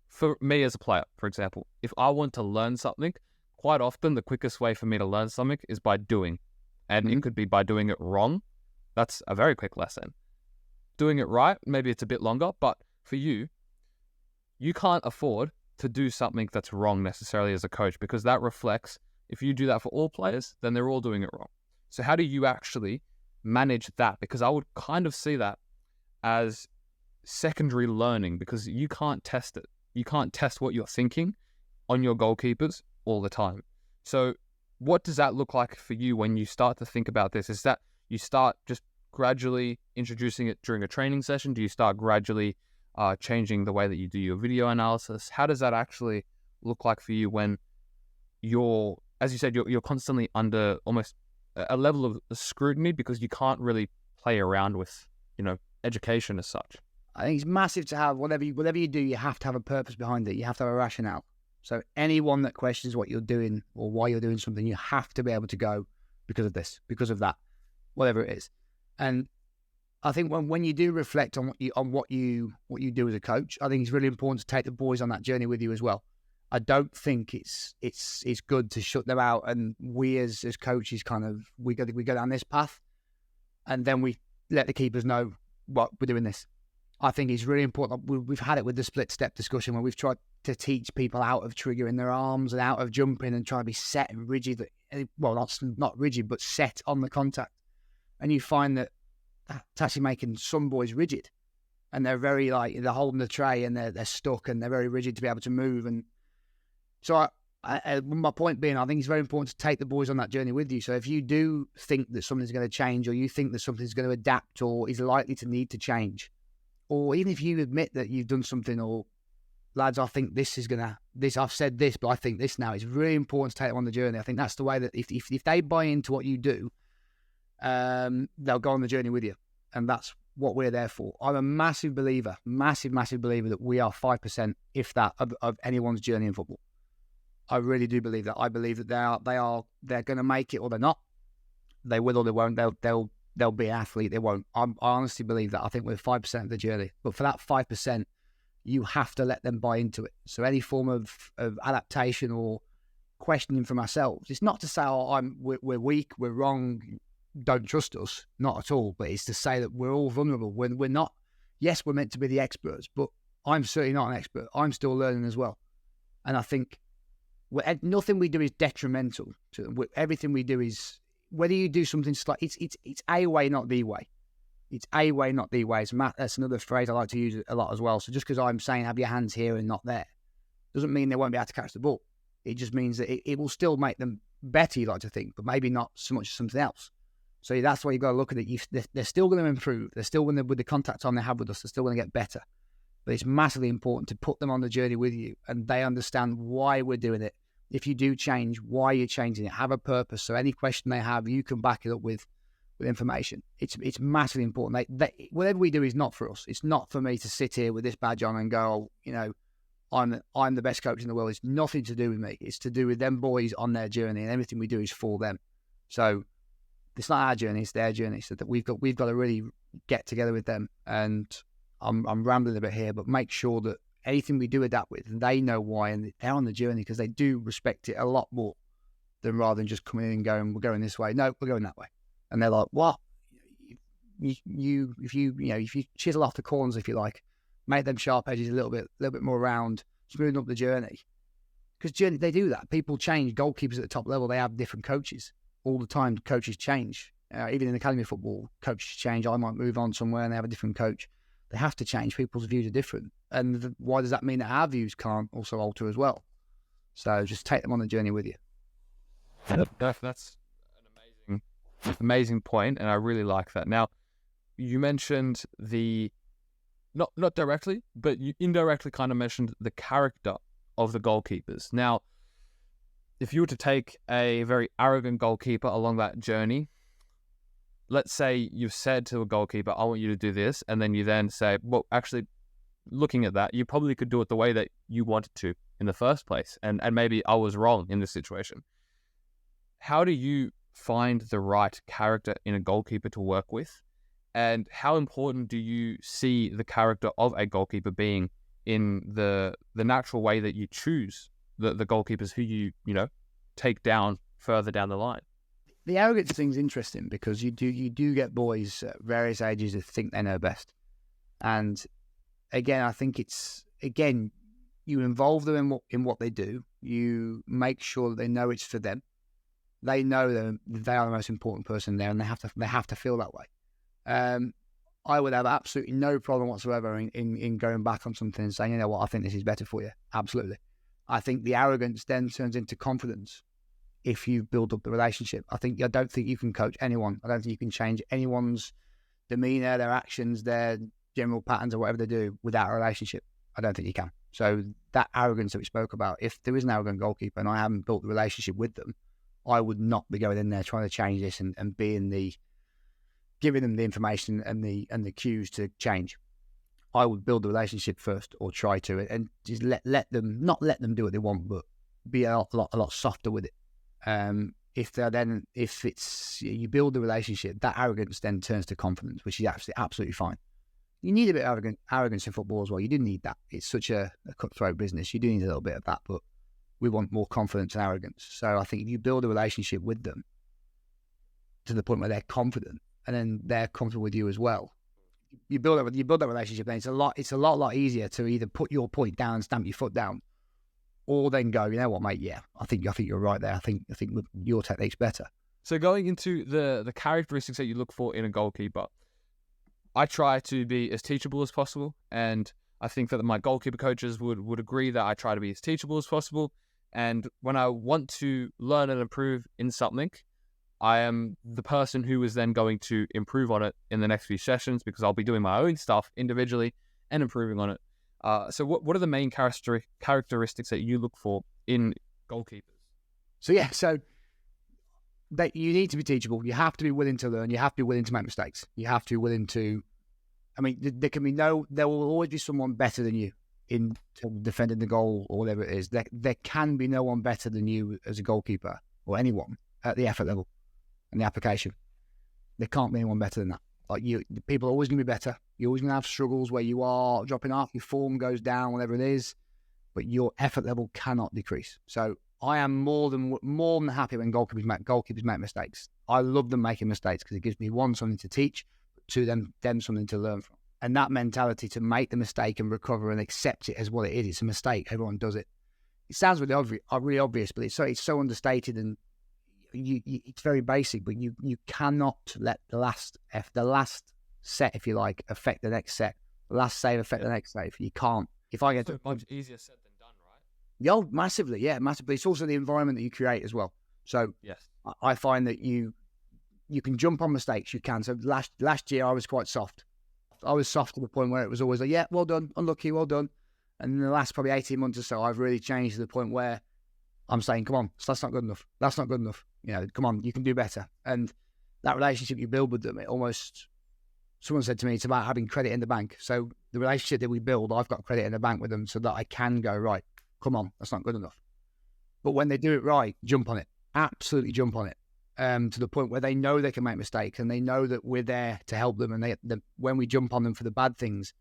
for me as a player, for example, if I want to learn something, quite often the quickest way for me to learn something is by doing. And it could be by doing it wrong. That's a very quick lesson. Doing it right, maybe it's a bit longer, but for you, you can't afford to do something that's wrong necessarily as a coach, because that reflects, if you do that for all players, then they're all doing it wrong. So how do you actually manage that? Because I would kind of see that as secondary learning, because you can't test it. You can't test what you're thinking on your goalkeepers all the time. So what does that look like for you when you start to think about this? Is that you start just gradually introducing it during a training session? Do you start gradually changing the way that you do your video analysis? How does that actually look like for you when you're, as you said, you're constantly under almost a level of scrutiny because you can't really play around with, education as such? I think it's massive to have whatever you do, you have to have a purpose behind it. You have to have a rationale. So anyone that questions what you're doing or why you're doing something, you have to be able to go because of this, because of that, whatever it is. And I think when you do reflect on what you do as a coach, I think it's really important to take the boys on that journey with you as well. I don't think it's good to shut them out, and we as coaches we go down this path, and then we let the keepers know what we're doing this. I think it's really important. We've had it with the split step discussion where we've tried to teach people out of triggering their arms and out of jumping and try to be set and rigid. Well, not rigid, but set on the contact. And you find that that's actually making some boys rigid, and they're very they're holding the tray and they're stuck and they're very rigid to be able to move. And so my point being, I think it's very important to take the boys on that journey with you. So if you do think that something's going to change, or you think that something's going to adapt or is likely to need to change, or even if you admit that you've done something, or lads, I think I've said this, but I think this now, it's really important to take them on the journey. I think that's the way that if they buy into what you do, they'll go on the journey with you. And that's what we're there for. I'm a massive believer that we are 5%, if that, of anyone's journey in football. I really do believe that. I believe that they're going to make it, or they're not. They will or they won't. They'll be an athlete. They won't. I honestly believe that. I think we're 5% of the journey. But for that 5%, you have to let them buy into it. So any form of adaptation or questioning from ourselves, it's not to say, we're weak, we're wrong, don't trust us. Not at all. But it's to say that we're all vulnerable. When we're not, yes, we're meant to be the experts, but I'm certainly not an expert. I'm still learning as well. And I think nothing we do is detrimental to them. Everything we do is, whether you do something slightly, it's a way, not the way. It's a way, not the way. That's another phrase I like to use a lot as well. So just because I'm saying have your hands here and not there, doesn't mean they won't be able to catch the ball. It just means that it will still make them better, you like to think, but maybe not so much as something else. So that's why you've got to look at it. They're still going to improve. They're still going to, with the contact time they have with us, they're still going to get better. But it's massively important to put them on the journey with you, and they understand why we're doing it. If you do change, why you're changing it, have a purpose. So any question they have, you can back it up with information. It's massively important. Whatever we do is not for us. It's not for me to sit here with this badge on and go, I'm the best coach in the world. It's nothing to do with me. It's to do with them boys on their journey, and everything we do is for them. So it's not our journey, it's their journey. So that we've got to really get together with them. And I'm rambling a bit here, but make sure that anything we do adapt with, they know why, and they're on the journey, because they do respect it a lot more than rather than just coming in and going, we're going this way. No, we're going that way. And they're like, what? If you chisel off the corners, if you like, make them sharp edges a little bit more round, smoothing up the journey. Because they do that. People change. Goalkeepers at the top level, they have different coaches all the time. Coaches change. Even in academy football, coaches change. I might move on somewhere and they have a different coach. They have to change. People's views are different. And why does that mean that our views can't also alter as well? So just take them on the journey with you. That's an amazing point, and I really like that. Now, you mentioned not directly, but you indirectly kind of mentioned the character of the goalkeepers. Now, if you were to take a very arrogant goalkeeper along that journey, let's say you've said to a goalkeeper, I want you to do this, and then you then say, well, actually, looking at that, you probably could do it the way that you wanted to in the first place, and maybe I was wrong in this situation. How do you find the right character in a goalkeeper to work with? And how important do you see the character of a goalkeeper being in the natural way that you choose the goalkeepers who you take down further down the line? The arrogance thing's interesting because you do get boys at various ages that think they know best. And again, I think you involve them in what they do. You make sure that they know it's for them. They know that they are the most important person there, and they have to feel that way. I would have absolutely no problem whatsoever in going back on something and saying, you know what, I think this is better for you. Absolutely. I think the arrogance then turns into confidence if you build up the relationship. I don't think you can coach anyone. I don't think you can change anyone's demeanour, their actions, their general patterns or whatever they do without a relationship. I don't think you can. So that arrogance that we spoke about, if there is an arrogant goalkeeper and I haven't built the relationship with them, I would not be going in there trying to change this and be giving them the information and the cues to change. I would build the relationship first, or try to, and just let them do what they want, but be a lot softer with it. If you build the relationship, that arrogance then turns to confidence, which is absolutely fine. You need a bit of arrogance in football as well. You do need that. It's such a cutthroat business. You do need a little bit of that, but we want more confidence and arrogance. So I think if you build a relationship with them to the point where they're confident, and then they're comfortable with you as well, you build that relationship. Then it's a lot easier to either put your point down and stamp your foot down, or then go, you know what, mate? Yeah, I think you're right there. I think your technique's better. So going into the characteristics that you look for in a goalkeeper, I try to be as teachable as possible, and I think that my goalkeeper coaches would agree that I try to be as teachable as possible. And when I want to learn and improve in something, I am the person who is then going to improve on it in the next few sessions, because I'll be doing my own stuff individually and improving on it. So what are the main characteristics that you look for in goalkeepers? So that you need to be teachable. You have to be willing to learn. You have to be willing to make mistakes. You have to be willing to, there will always be someone better than you in defending the goal or whatever it is. There can be no one better than you as a goalkeeper, or anyone at the effort level and the application. There can't be anyone better than that. Like people are always going to be better. You're always going to have struggles where you are dropping off, your form goes down, whatever it is, but your effort level cannot decrease. So I am more than happy when goalkeepers make mistakes. I love them making mistakes because it gives me, one, something to teach, two, them something to learn from. And that mentality to make the mistake and recover and accept it as what it is. It's a mistake. Everyone does it. It sounds really obvious, but it's so understated, and it's very basic. But you cannot let the last set, if you like, affect the next set. The last save affect the next save. You can't. If I get so much easier said than done, right? Yeah, massively. Yeah, massively. It's also the environment that you create as well. So yes, I find that you can jump on mistakes. You can. So last year I was quite soft. I was soft to the point where it was always like, yeah, well done, unlucky, well done. And in the last probably 18 months or so, I've really changed to the point where I'm saying, come on, that's not good enough. That's not good enough. Come on, you can do better. And that relationship you build with them, someone said to me, it's about having credit in the bank. So the relationship that we build, I've got credit in the bank with them so that I can go, right, come on, that's not good enough. But when they do it right, jump on it. Absolutely jump on it. To the point where they know they can make mistakes, and they know that we're there to help them. And when we jump on them for the bad things,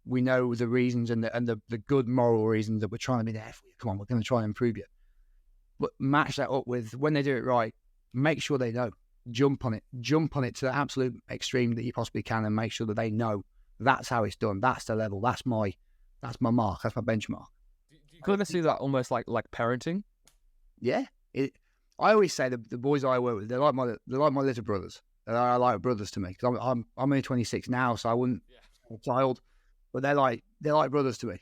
we know the reasons and the good moral reasons that we're trying to be there for you. Come on, we're going to try and improve you. But match that up with when they do it right, make sure they know. Jump on it to the absolute extreme that you possibly can, and make sure that they know that's how it's done. That's the level. That's my mark. That's my benchmark. Do you kind of see that almost like parenting? Yeah. I always say the boys I work with, they're like my little brothers. They're like brothers to me, because I'm only 26 now, so I wouldn't be a child, but they're like brothers to me.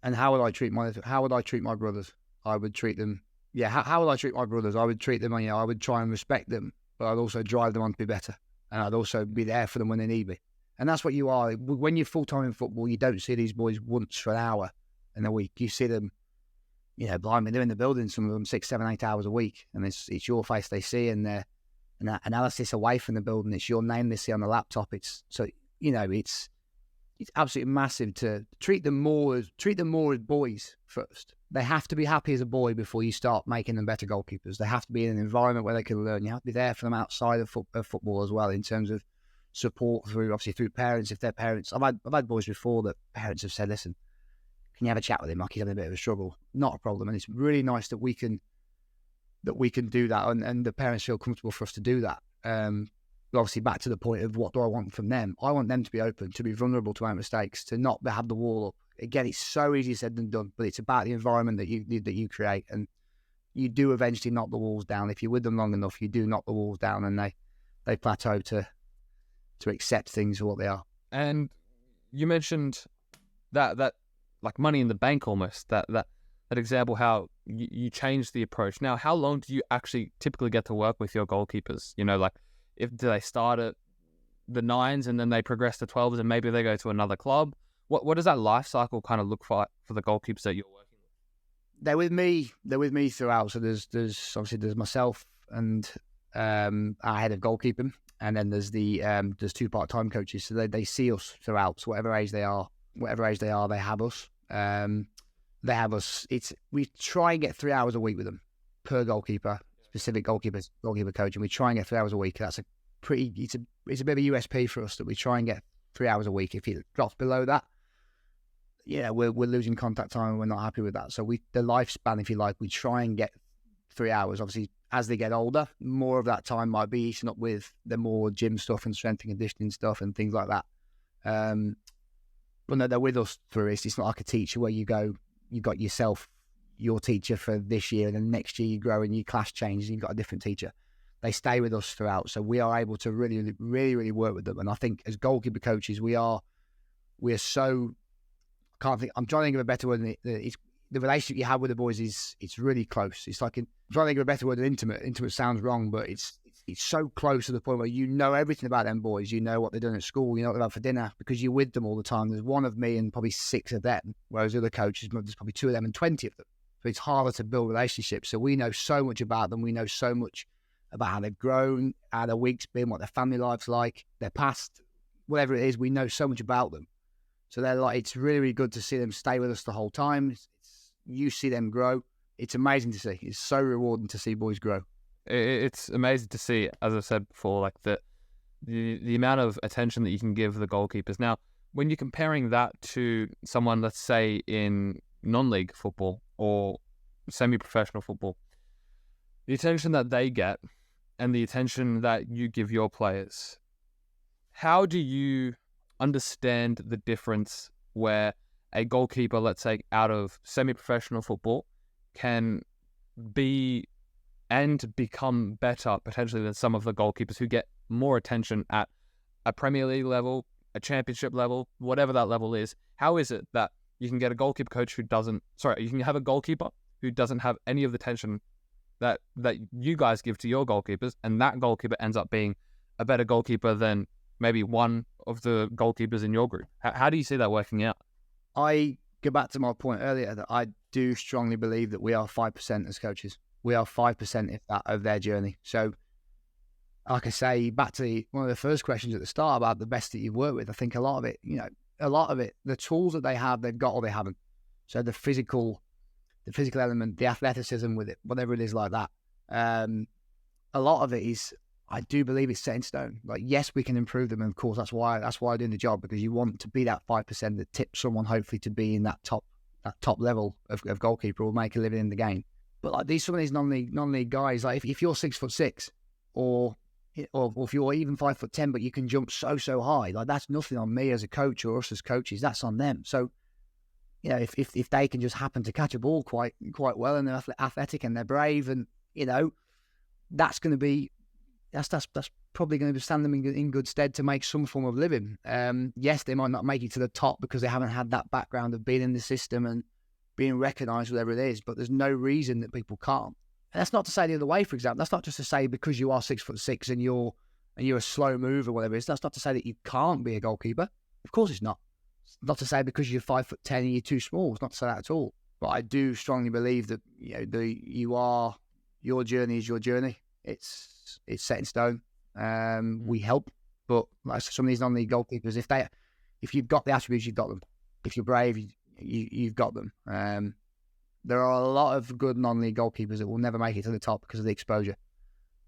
And how would I treat my brothers? I would treat them. Yeah. How would I treat my brothers? I would treat them. I would try and respect them, but I'd also drive them on to be better, and I'd also be there for them when they need me. And that's what you are when you're full time in football. You don't see these boys once for an hour in a week. You see them. Blimey, they're in the building, some of them 6, 7, 8 hours a week, and it's your face they see, and they're an analysis away from the building. It's your name they see on the laptop. It's absolutely massive to treat them more as boys first. They have to be happy as a boy before you start making them better goalkeepers. They have to be in an environment where they can learn. You have to be there for them outside of football as well, in terms of support through parents. If their parents, I've had boys before that parents have said, listen, can you have a chat with him? Like he's having a bit of a struggle. Not a problem. And it's really nice that we can do that, and the parents feel comfortable for us to do that. But obviously, back to the point of what do I want from them? I want them to be open, to be vulnerable to our mistakes, to not have the wall up. Again, it's so easier said than done, but it's about the environment that you create, and you do eventually knock the walls down. If you're with them long enough, you do knock the walls down, and they plateau to accept things for what they are. And you mentioned that like money in the bank almost, that example, how you changed the approach. Now, how long do you actually typically get to work with your goalkeepers? You know, like do they start at the 9s and then they progress to 12s and maybe they go to another club? What does that life cycle kind of look for the goalkeepers that you're working with? They're with me throughout. So there's obviously myself and our head of goalkeeping, and then there's 2 part-time coaches. So they see us throughout. So whatever age they are, they have us. They have us. We try and get 3 hours a week with them per goalkeeper, specific goalkeeper coach, and we try and get 3 hours a week. That's it's a bit of a USP for us that we try and get 3 hours a week. If it drops below that, we're losing contact time and we're not happy with that. So the lifespan, if you like, we try and get 3 hours. Obviously, as they get older, more of that time might be eaten up with the more gym stuff and strength and conditioning stuff and things like that. But no, they're with us through it. It's not like a teacher where you go, you've got your teacher for this year, and then next year you grow and your class changes and you've got a different teacher. They stay with us throughout. So we are able to really, really, really work with them. And I think as goalkeeper coaches, we're so, I'm trying to think of a better word than it. The relationship you have with the boys it's really close. It's like, I'm trying to think of a better word than intimate. Intimate sounds wrong, but it's so close to the point where you know everything about them boys. You know what they're doing at school. You know what they're having for dinner because you're with them all the time. There's one of me and probably 6 of them, whereas the other coaches, there's probably 2 of them and 20 of them. So it's harder to build relationships. So we know so much about them. We know so much about how they've grown, how their week's been, what their family life's like, their past, whatever it is. We know so much about them. So they're like, it's really, really good to see them stay with us the whole time. You see them grow. It's amazing to see. It's so rewarding to see boys grow. It's amazing to see, as I said before, like the amount of attention that you can give the goalkeepers. Now, when you're comparing that to someone, let's say, in non-league football or semi-professional football, the attention that they get and the attention that you give your players, how do you understand the difference where a goalkeeper, let's say, out of semi-professional football can be and become better potentially than some of the goalkeepers who get more attention at a Premier League level, a Championship level, whatever that level is? How is it that you can get a goalkeeper coach you can have a goalkeeper who doesn't have any of the attention that you guys give to your goalkeepers, and that goalkeeper ends up being a better goalkeeper than maybe one of the goalkeepers in your group? How do you see that working out? I go back to my point earlier that I do strongly believe that we are 5% as coaches. We are 5% if that of their journey. So, like I say, back to one of the first questions at the start about the best that you've worked with, I think a lot of it, the tools that they have, they've got or they haven't. So the physical element, the athleticism with it, whatever it is like that. A lot of it is, I do believe it's set in stone. Like, yes, we can improve them. And of course, that's why I'm doing the job, because you want to be that 5% that tips someone hopefully to be in that top level of goalkeeper or make a living in the game. But like some of these non-league guys, like if you're 6'6", or if you're even 5'10", but you can jump so high, like that's nothing on me as a coach or us as coaches. That's on them. So, if they can just happen to catch a ball quite well, and they're athletic and they're brave, and that's going to be that's probably going to stand them in good stead to make some form of living. Yes, they might not make it to the top because they haven't had that background of being in the system and being recognised, whatever it is, but there's no reason that people can't. And that's not to say the other way, for example. That's not just to say because you are 6'6" and you're a slow mover or whatever it is. That's not to say that you can't be a goalkeeper. Of course it's not. It's not to say because you're 5'10" and you're too small. It's not to say that at all. But I do strongly believe that your journey is your journey. It's set in stone. We help, but like some of these non-league goalkeepers, if you've got the attributes, you've got them. If you're brave, you've got them. There are a lot of good non-league goalkeepers that will never make it to the top because of the exposure.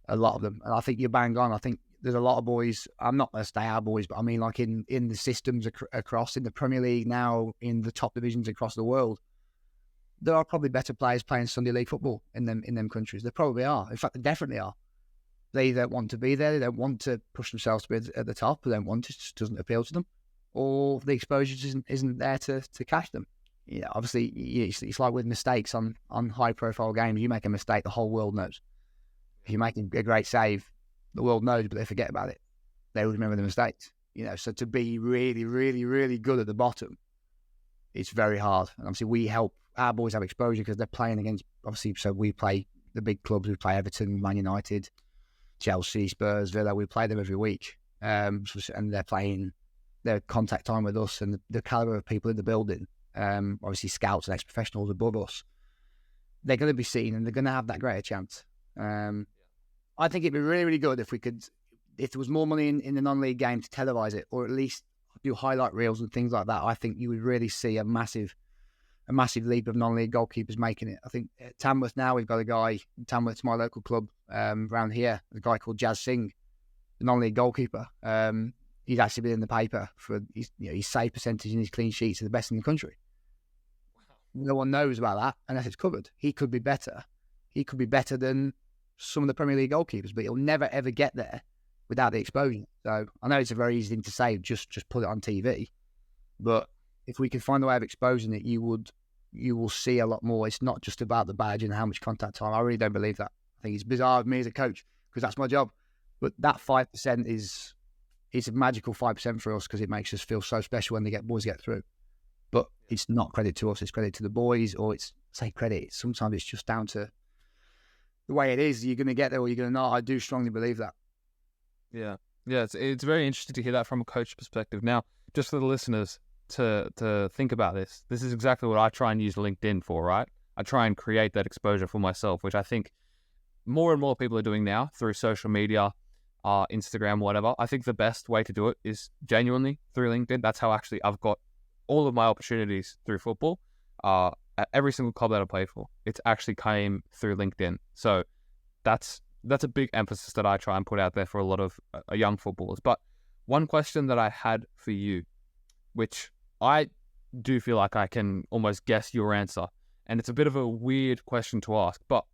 A lot of them, and I think you're bang on. I think there's a lot of boys. I'm not going to say our boys, but I mean like in the systems across in the Premier League now, in the top divisions across the world, there are probably better players playing Sunday League football in them countries. There probably are. In fact, there definitely are. They don't want to be there. They don't want to push themselves to be at the top. They don't want it. It just doesn't appeal to them, or the exposure isn't there to catch them. Obviously, it's like with mistakes on high profile games. You make a mistake, the whole world knows. If you make a great save, the world knows, but they forget about it. They always remember the mistakes. So to be really, really, really good at the bottom, it's very hard. And obviously, we help our boys have exposure because they're playing against, obviously, so we play the big clubs. We play Everton, Man United, Chelsea, Spurs, Villa. We play them every week. And they're playing their contact time with us, and the caliber of people in the building, obviously scouts and ex-professionals above us, they're going to be seen and they're going to have that greater chance. I think it'd be really, really good if there was more money in the non-league game to televise it, or at least do highlight reels and things like that. I think you would really see a massive leap of non-league goalkeepers making it. I think at Tamworth now, we've got a guy, Tamworth's my local club around here, a guy called Jazz Singh, the non-league goalkeeper. He's actually been in the paper for his save percentage and his clean sheets are the best in the country. Wow. No one knows about that unless it's covered. He could be better. He could be better than some of the Premier League goalkeepers, but he'll never ever get there without the exposure. So I know it's a very easy thing to say, just put it on TV. But if we can find a way of exposing it, you will see a lot more. It's not just about the badge and how much contact time. I really don't believe that. I think it's bizarre of me as a coach because that's my job. But that 5% is a magical 5% for us because it makes us feel so special when boys get through. But it's not credit to us. It's credit to the boys, or credit. Sometimes it's just down to the way it is. You're going to get there or you're going to not. I do strongly believe that. Yeah. It's very interesting to hear that from a coach perspective. Now, just for the listeners to think about this, this is exactly what I try and use LinkedIn for, right? I try and create that exposure for myself, which I think more and more people are doing now through social media, Instagram, whatever. I think the best way to do it is genuinely through LinkedIn. That's how actually I've got all of my opportunities through football. At every single club that I played for, it's actually came through LinkedIn. So that's a big emphasis that I try and put out there for a lot of young footballers. But one question that I had for you, which I do feel like I can almost guess your answer, and it's a bit of a weird question to ask, but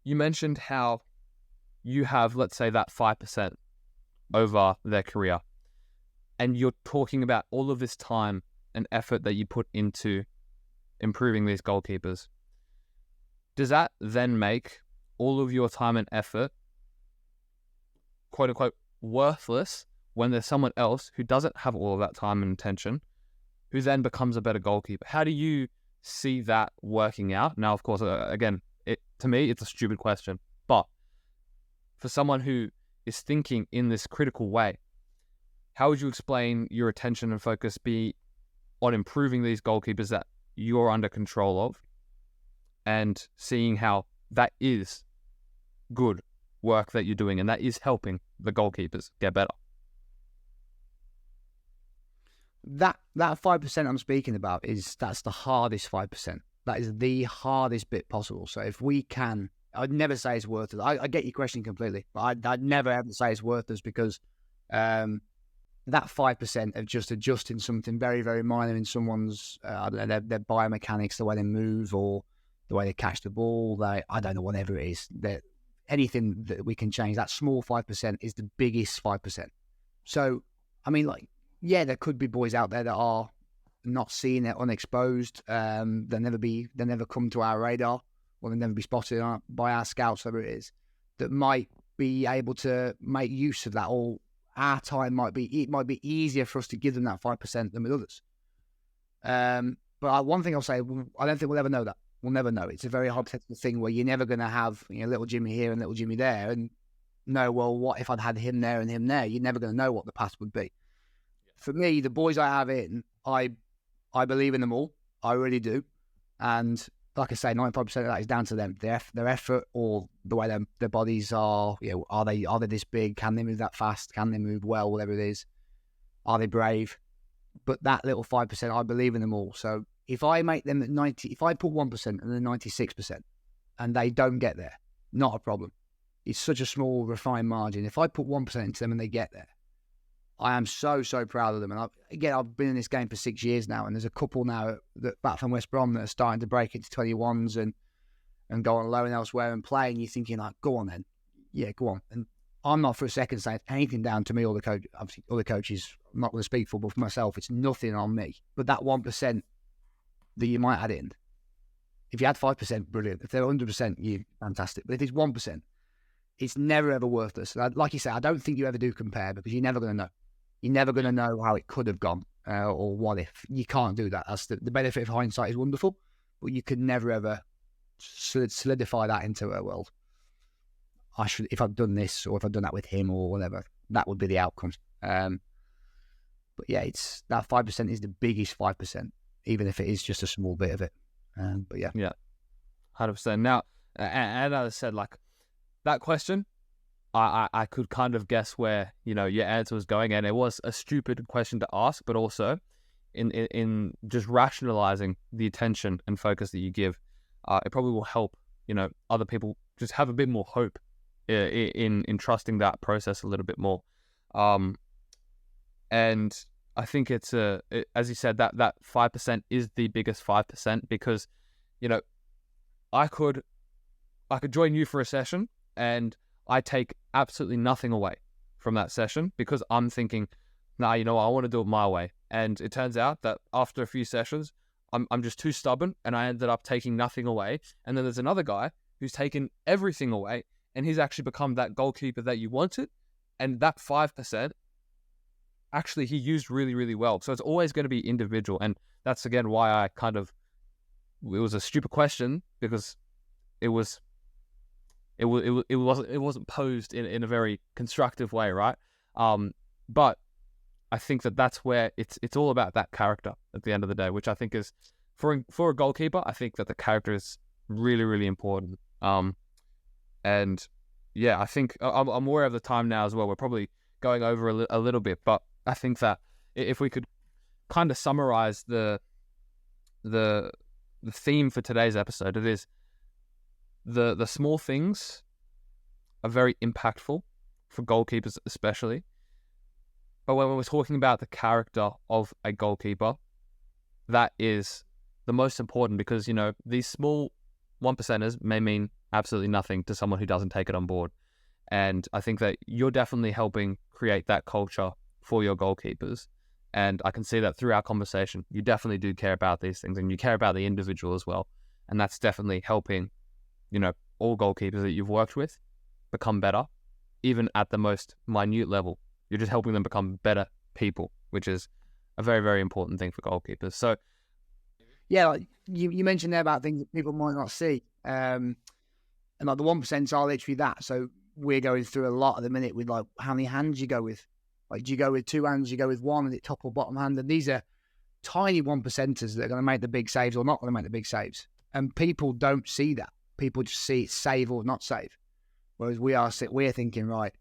you mentioned how you have, let's say, that 5% over their career, and you're talking about all of this time and effort that you put into improving these goalkeepers. Does that then make all of your time and effort, quote unquote, worthless when there's someone else who doesn't have all of that time and attention, who then becomes a better goalkeeper? How do you see that working out? Now, of course, again, to me, it's a stupid question, but for someone who is thinking in this critical way, how would you explain your attention and focus be on improving these goalkeepers that you're under control of, and seeing how that is good work that you're doing and that is helping the goalkeepers get better? That 5% I'm speaking about that's the hardest 5%. That is the hardest bit possible. So if we can, I'd never say it's worthless. I get your question completely, but I'd never ever say it's worthless because that 5% of just adjusting something very, very minor in someone's, I don't know, their biomechanics, the way they move or the way they catch the ball, I don't know, whatever it is, anything that we can change, that small 5% is the biggest 5%. So, I mean, yeah, there could be boys out there that are not seeing it, unexposed. They'll never come to our radar, or they'll never be spotted by our scouts, whatever it is, that might be able to make use of that, or our time might be easier for us to give them that 5% than with others. But one thing I'll say, I don't think we'll ever know that. We'll never know. It's a very hypothetical thing where you're never going to have little Jimmy here and little Jimmy there and know, well, what if I'd had him there and him there? You're never going to know what the past would be. For me, the boys I have in, I believe in them all. I really do. And like I say, 95% of that is down to them. Their effort, or the way their bodies are, are they this big? Can they move that fast? Can they move well? Whatever it is. Are they brave? But that little 5%, I believe in them all. So if I make them at 90, if I put 1% and then 96% and they don't get there, not a problem. it's such a small, refined margin. If I put 1% into them and they get there, I am so, so proud of them. And I've been in this game for 6 years now, and there's a couple now that back from West Brom that are starting to break into 21s and go on loan elsewhere and play. And you're thinking, like, go on then. Yeah, go on. And I'm not for a second saying anything down to me or the coach. Obviously, other coaches, I'm not going to speak for, but for myself, it's nothing on me. But that 1% that you might add in, if you had 5%, brilliant. If they're 100%, you fantastic. But if it's 1%, it's never ever worthless. Like you said, I don't think you ever do compare, because you're never going to know. You're never going to know how it could have gone or what if. You can't do that. That's the benefit of hindsight is wonderful, but you could never ever solidify that into a world. If I'd done this or if I'd done that with him or whatever, that would be the outcome. But yeah, it's that 5% is the biggest 5%, even if it is just a small bit of it. But yeah, 100%. Now, and as I said, like that question, I could kind of guess where your answer was going, and it was a stupid question to ask, but also in just rationalizing the attention and focus that you give, it probably will help other people just have a bit more hope in trusting that process a little bit more. And I think it's as you said, that 5% is the biggest 5%, because I could join you for a session and I take absolutely nothing away from that session because I'm thinking, I want to do it my way. And it turns out that after a few sessions, I'm just too stubborn and I ended up taking nothing away. And then there's another guy who's taken everything away and he's actually become that goalkeeper that you wanted. And that 5%, actually, he used really, really well. So it's always going to be individual. And that's, again, why it was a stupid question, because it wasn't posed in a very constructive way, right? But I think that that's where it's all about that character at the end of the day, which I think is for a goalkeeper. I think that the character is really, really important. And yeah, I think I'm aware of the time now as well. We're probably going over a little bit, but I think that if we could kind of summarize the theme for today's episode, it is the small things are very impactful for goalkeepers especially. But when we're talking about the character of a goalkeeper, that is the most important, because, these small 1%ers may mean absolutely nothing to someone who doesn't take it on board. And I think that you're definitely helping create that culture for your goalkeepers. And I can see that through our conversation. You definitely do care about these things, and you care about the individual as well. And that's definitely helping, all goalkeepers that you've worked with become better, even at the most minute level. You're just helping them become better people, which is a very, very important thing for goalkeepers. So, yeah, like you mentioned there about things that people might not see, and like the 1% are literally that. So we're going through a lot at the minute with like how many hands you go with. Like, do you go with 2 hands? Do you go with 1? Is it top or bottom hand? And these are tiny 1%ers that are going to make the big saves or not going to make the big saves. And people don't see that. People just see it save or not save. Whereas we're thinking, right,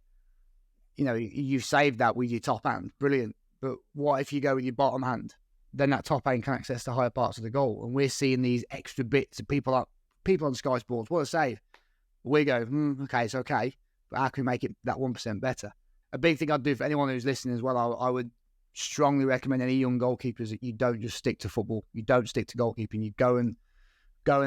you've saved that with your top hand, brilliant. But what if you go with your bottom hand? Then that top hand can access the higher parts of the goal. And we're seeing these extra bits of people on Sky Sports, what a save. We go, okay, it's okay, but how can we make it that 1% better? A big thing I'd do for anyone who's listening as well, I would strongly recommend any young goalkeepers that you don't just stick to football. You don't stick to goalkeeping. You go and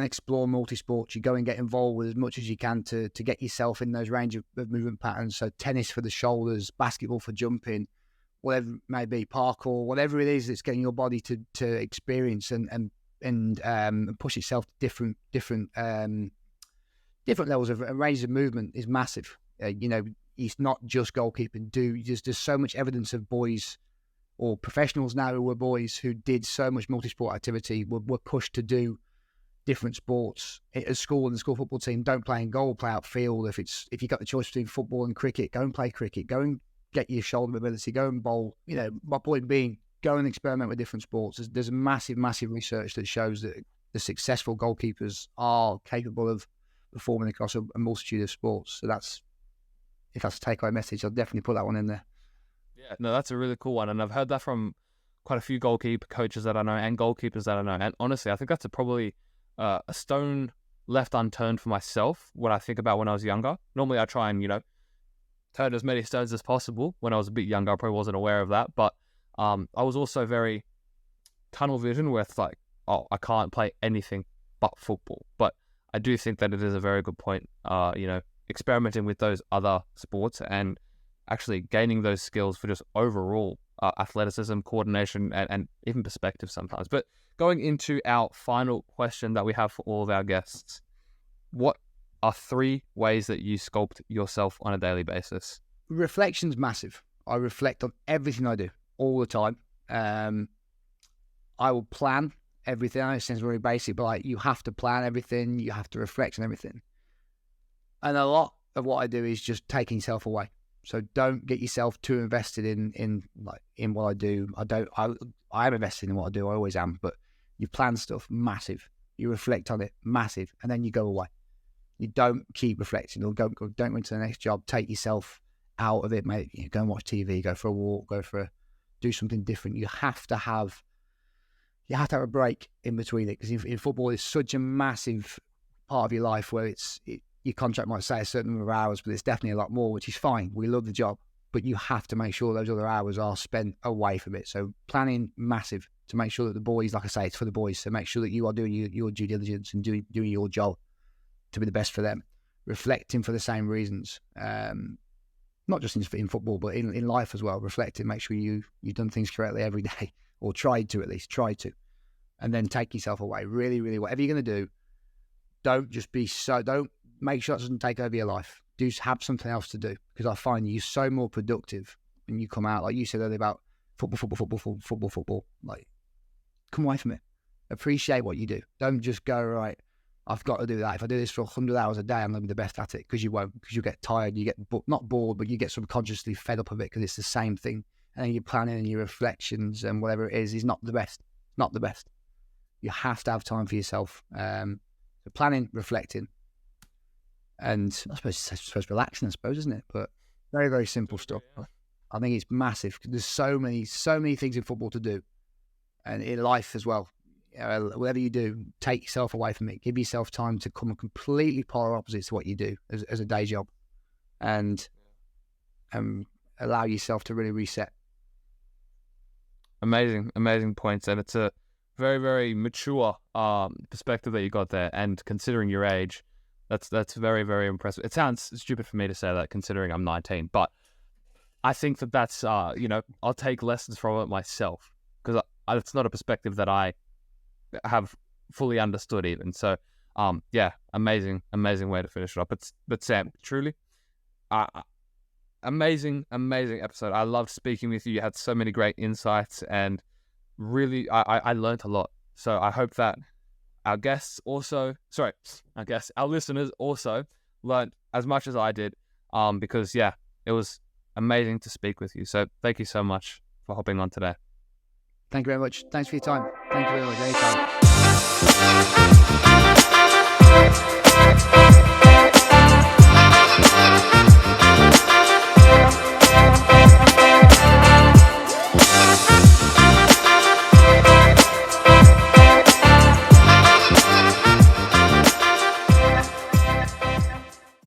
explore multi-sports. You go and get involved with as much as you can to get yourself in those range of movement patterns. So tennis for the shoulders, basketball for jumping, whatever it may be, parkour, whatever it is that's getting your body to experience and push itself to different levels of ranges of movement is massive. It's not just goalkeeping. There's so much evidence of boys or professionals now who were boys who did so much multi-sport activity, were pushed to do different sports at school, and the school football team don't play in goal, play outfield. If you've got the choice between football and cricket, go and play cricket, go and get your shoulder mobility, go and bowl. My point being, go and experiment with different sports. There's massive research that shows that the successful goalkeepers are capable of performing across a multitude of sports. So if that's a takeaway message, I'll definitely put that one in there. Yeah, no, that's a really cool one. And I've heard that from quite a few goalkeeper coaches that I know and goalkeepers that I know. And honestly, I think that's probably a stone left unturned for myself when I think about when I was younger. Normally I try and, turn as many stones as possible. When I was a bit younger, I probably wasn't aware of that. But I was also very tunnel vision where it's like, oh, I can't play anything but football. But I do think that it is a very good point, experimenting with those other sports and actually gaining those skills for just overall athleticism, coordination, and even perspective sometimes. But going into our final question that we have for all of our guests, what are 3 ways that you sculpt yourself on a daily basis? Reflection's massive. I reflect on everything I do all the time. I will plan everything. I know it sounds very basic, but like, you have to plan everything. You have to reflect on everything. And a lot of what I do is just taking yourself away. So don't get yourself too invested in what I do. I am invested in what I do. I always am. But you plan stuff, massive. You reflect on it, massive, and then you go away. You don't keep reflecting, or don't go into the next job. Take yourself out of it, mate. Go and watch TV. Go for a walk. Do something different. You have to have a break in between it, because in football, it's such a massive part of your life where your contract might say a certain number of hours, but it's definitely a lot more, which is fine. We love the job, but you have to make sure those other hours are spent away from it. So planning, massive, to make sure that the boys, like I say, it's for the boys. So make sure that you are doing your due diligence and doing your job to be the best for them. Reflecting for the same reasons, not just in football, but in life as well. Reflecting, make sure you've done things correctly every day, or tried to, and then take yourself away. Really, really, whatever you're going to do, don't make sure it doesn't take over your life. Do have something else to do, because I find you're so more productive when you come out, like you said earlier about football. Like, come away from it. Appreciate what you do. Don't just go, right, I've got to do that. If I do this for 100 hours a day, I'm going to be the best at it, because you won't, because you'll get tired. You get not bored, but you get subconsciously fed up of it, because it's the same thing. And then your planning and your reflections and whatever it is not the best. Not the best. You have to have time for yourself. So planning, reflecting, and I suppose relaxing, isn't it? But very, very simple stuff. Yeah. I think it's massive. There's so many things in football to do, and in life as well. Whatever you do, take yourself away from it. Give yourself time to come completely polar opposite to what you do as a day job, and allow yourself to really reset. Amazing points, and it's a very, very mature perspective that you got there. And considering your age, that's very, very impressive. It sounds stupid for me to say that, considering I'm 19, but I think that's I'll take lessons from it myself, because it's not a perspective that I have fully understood even. So amazing way to finish it up. But Sam, truly amazing episode. I loved speaking with you. You had so many great insights, and really I learned a lot. So I hope that our listeners also learned as much as I did, because it was amazing to speak with you. So thank you so much for hopping on today. Thank you very much. Thanks for your time. Thank you very much. Anytime.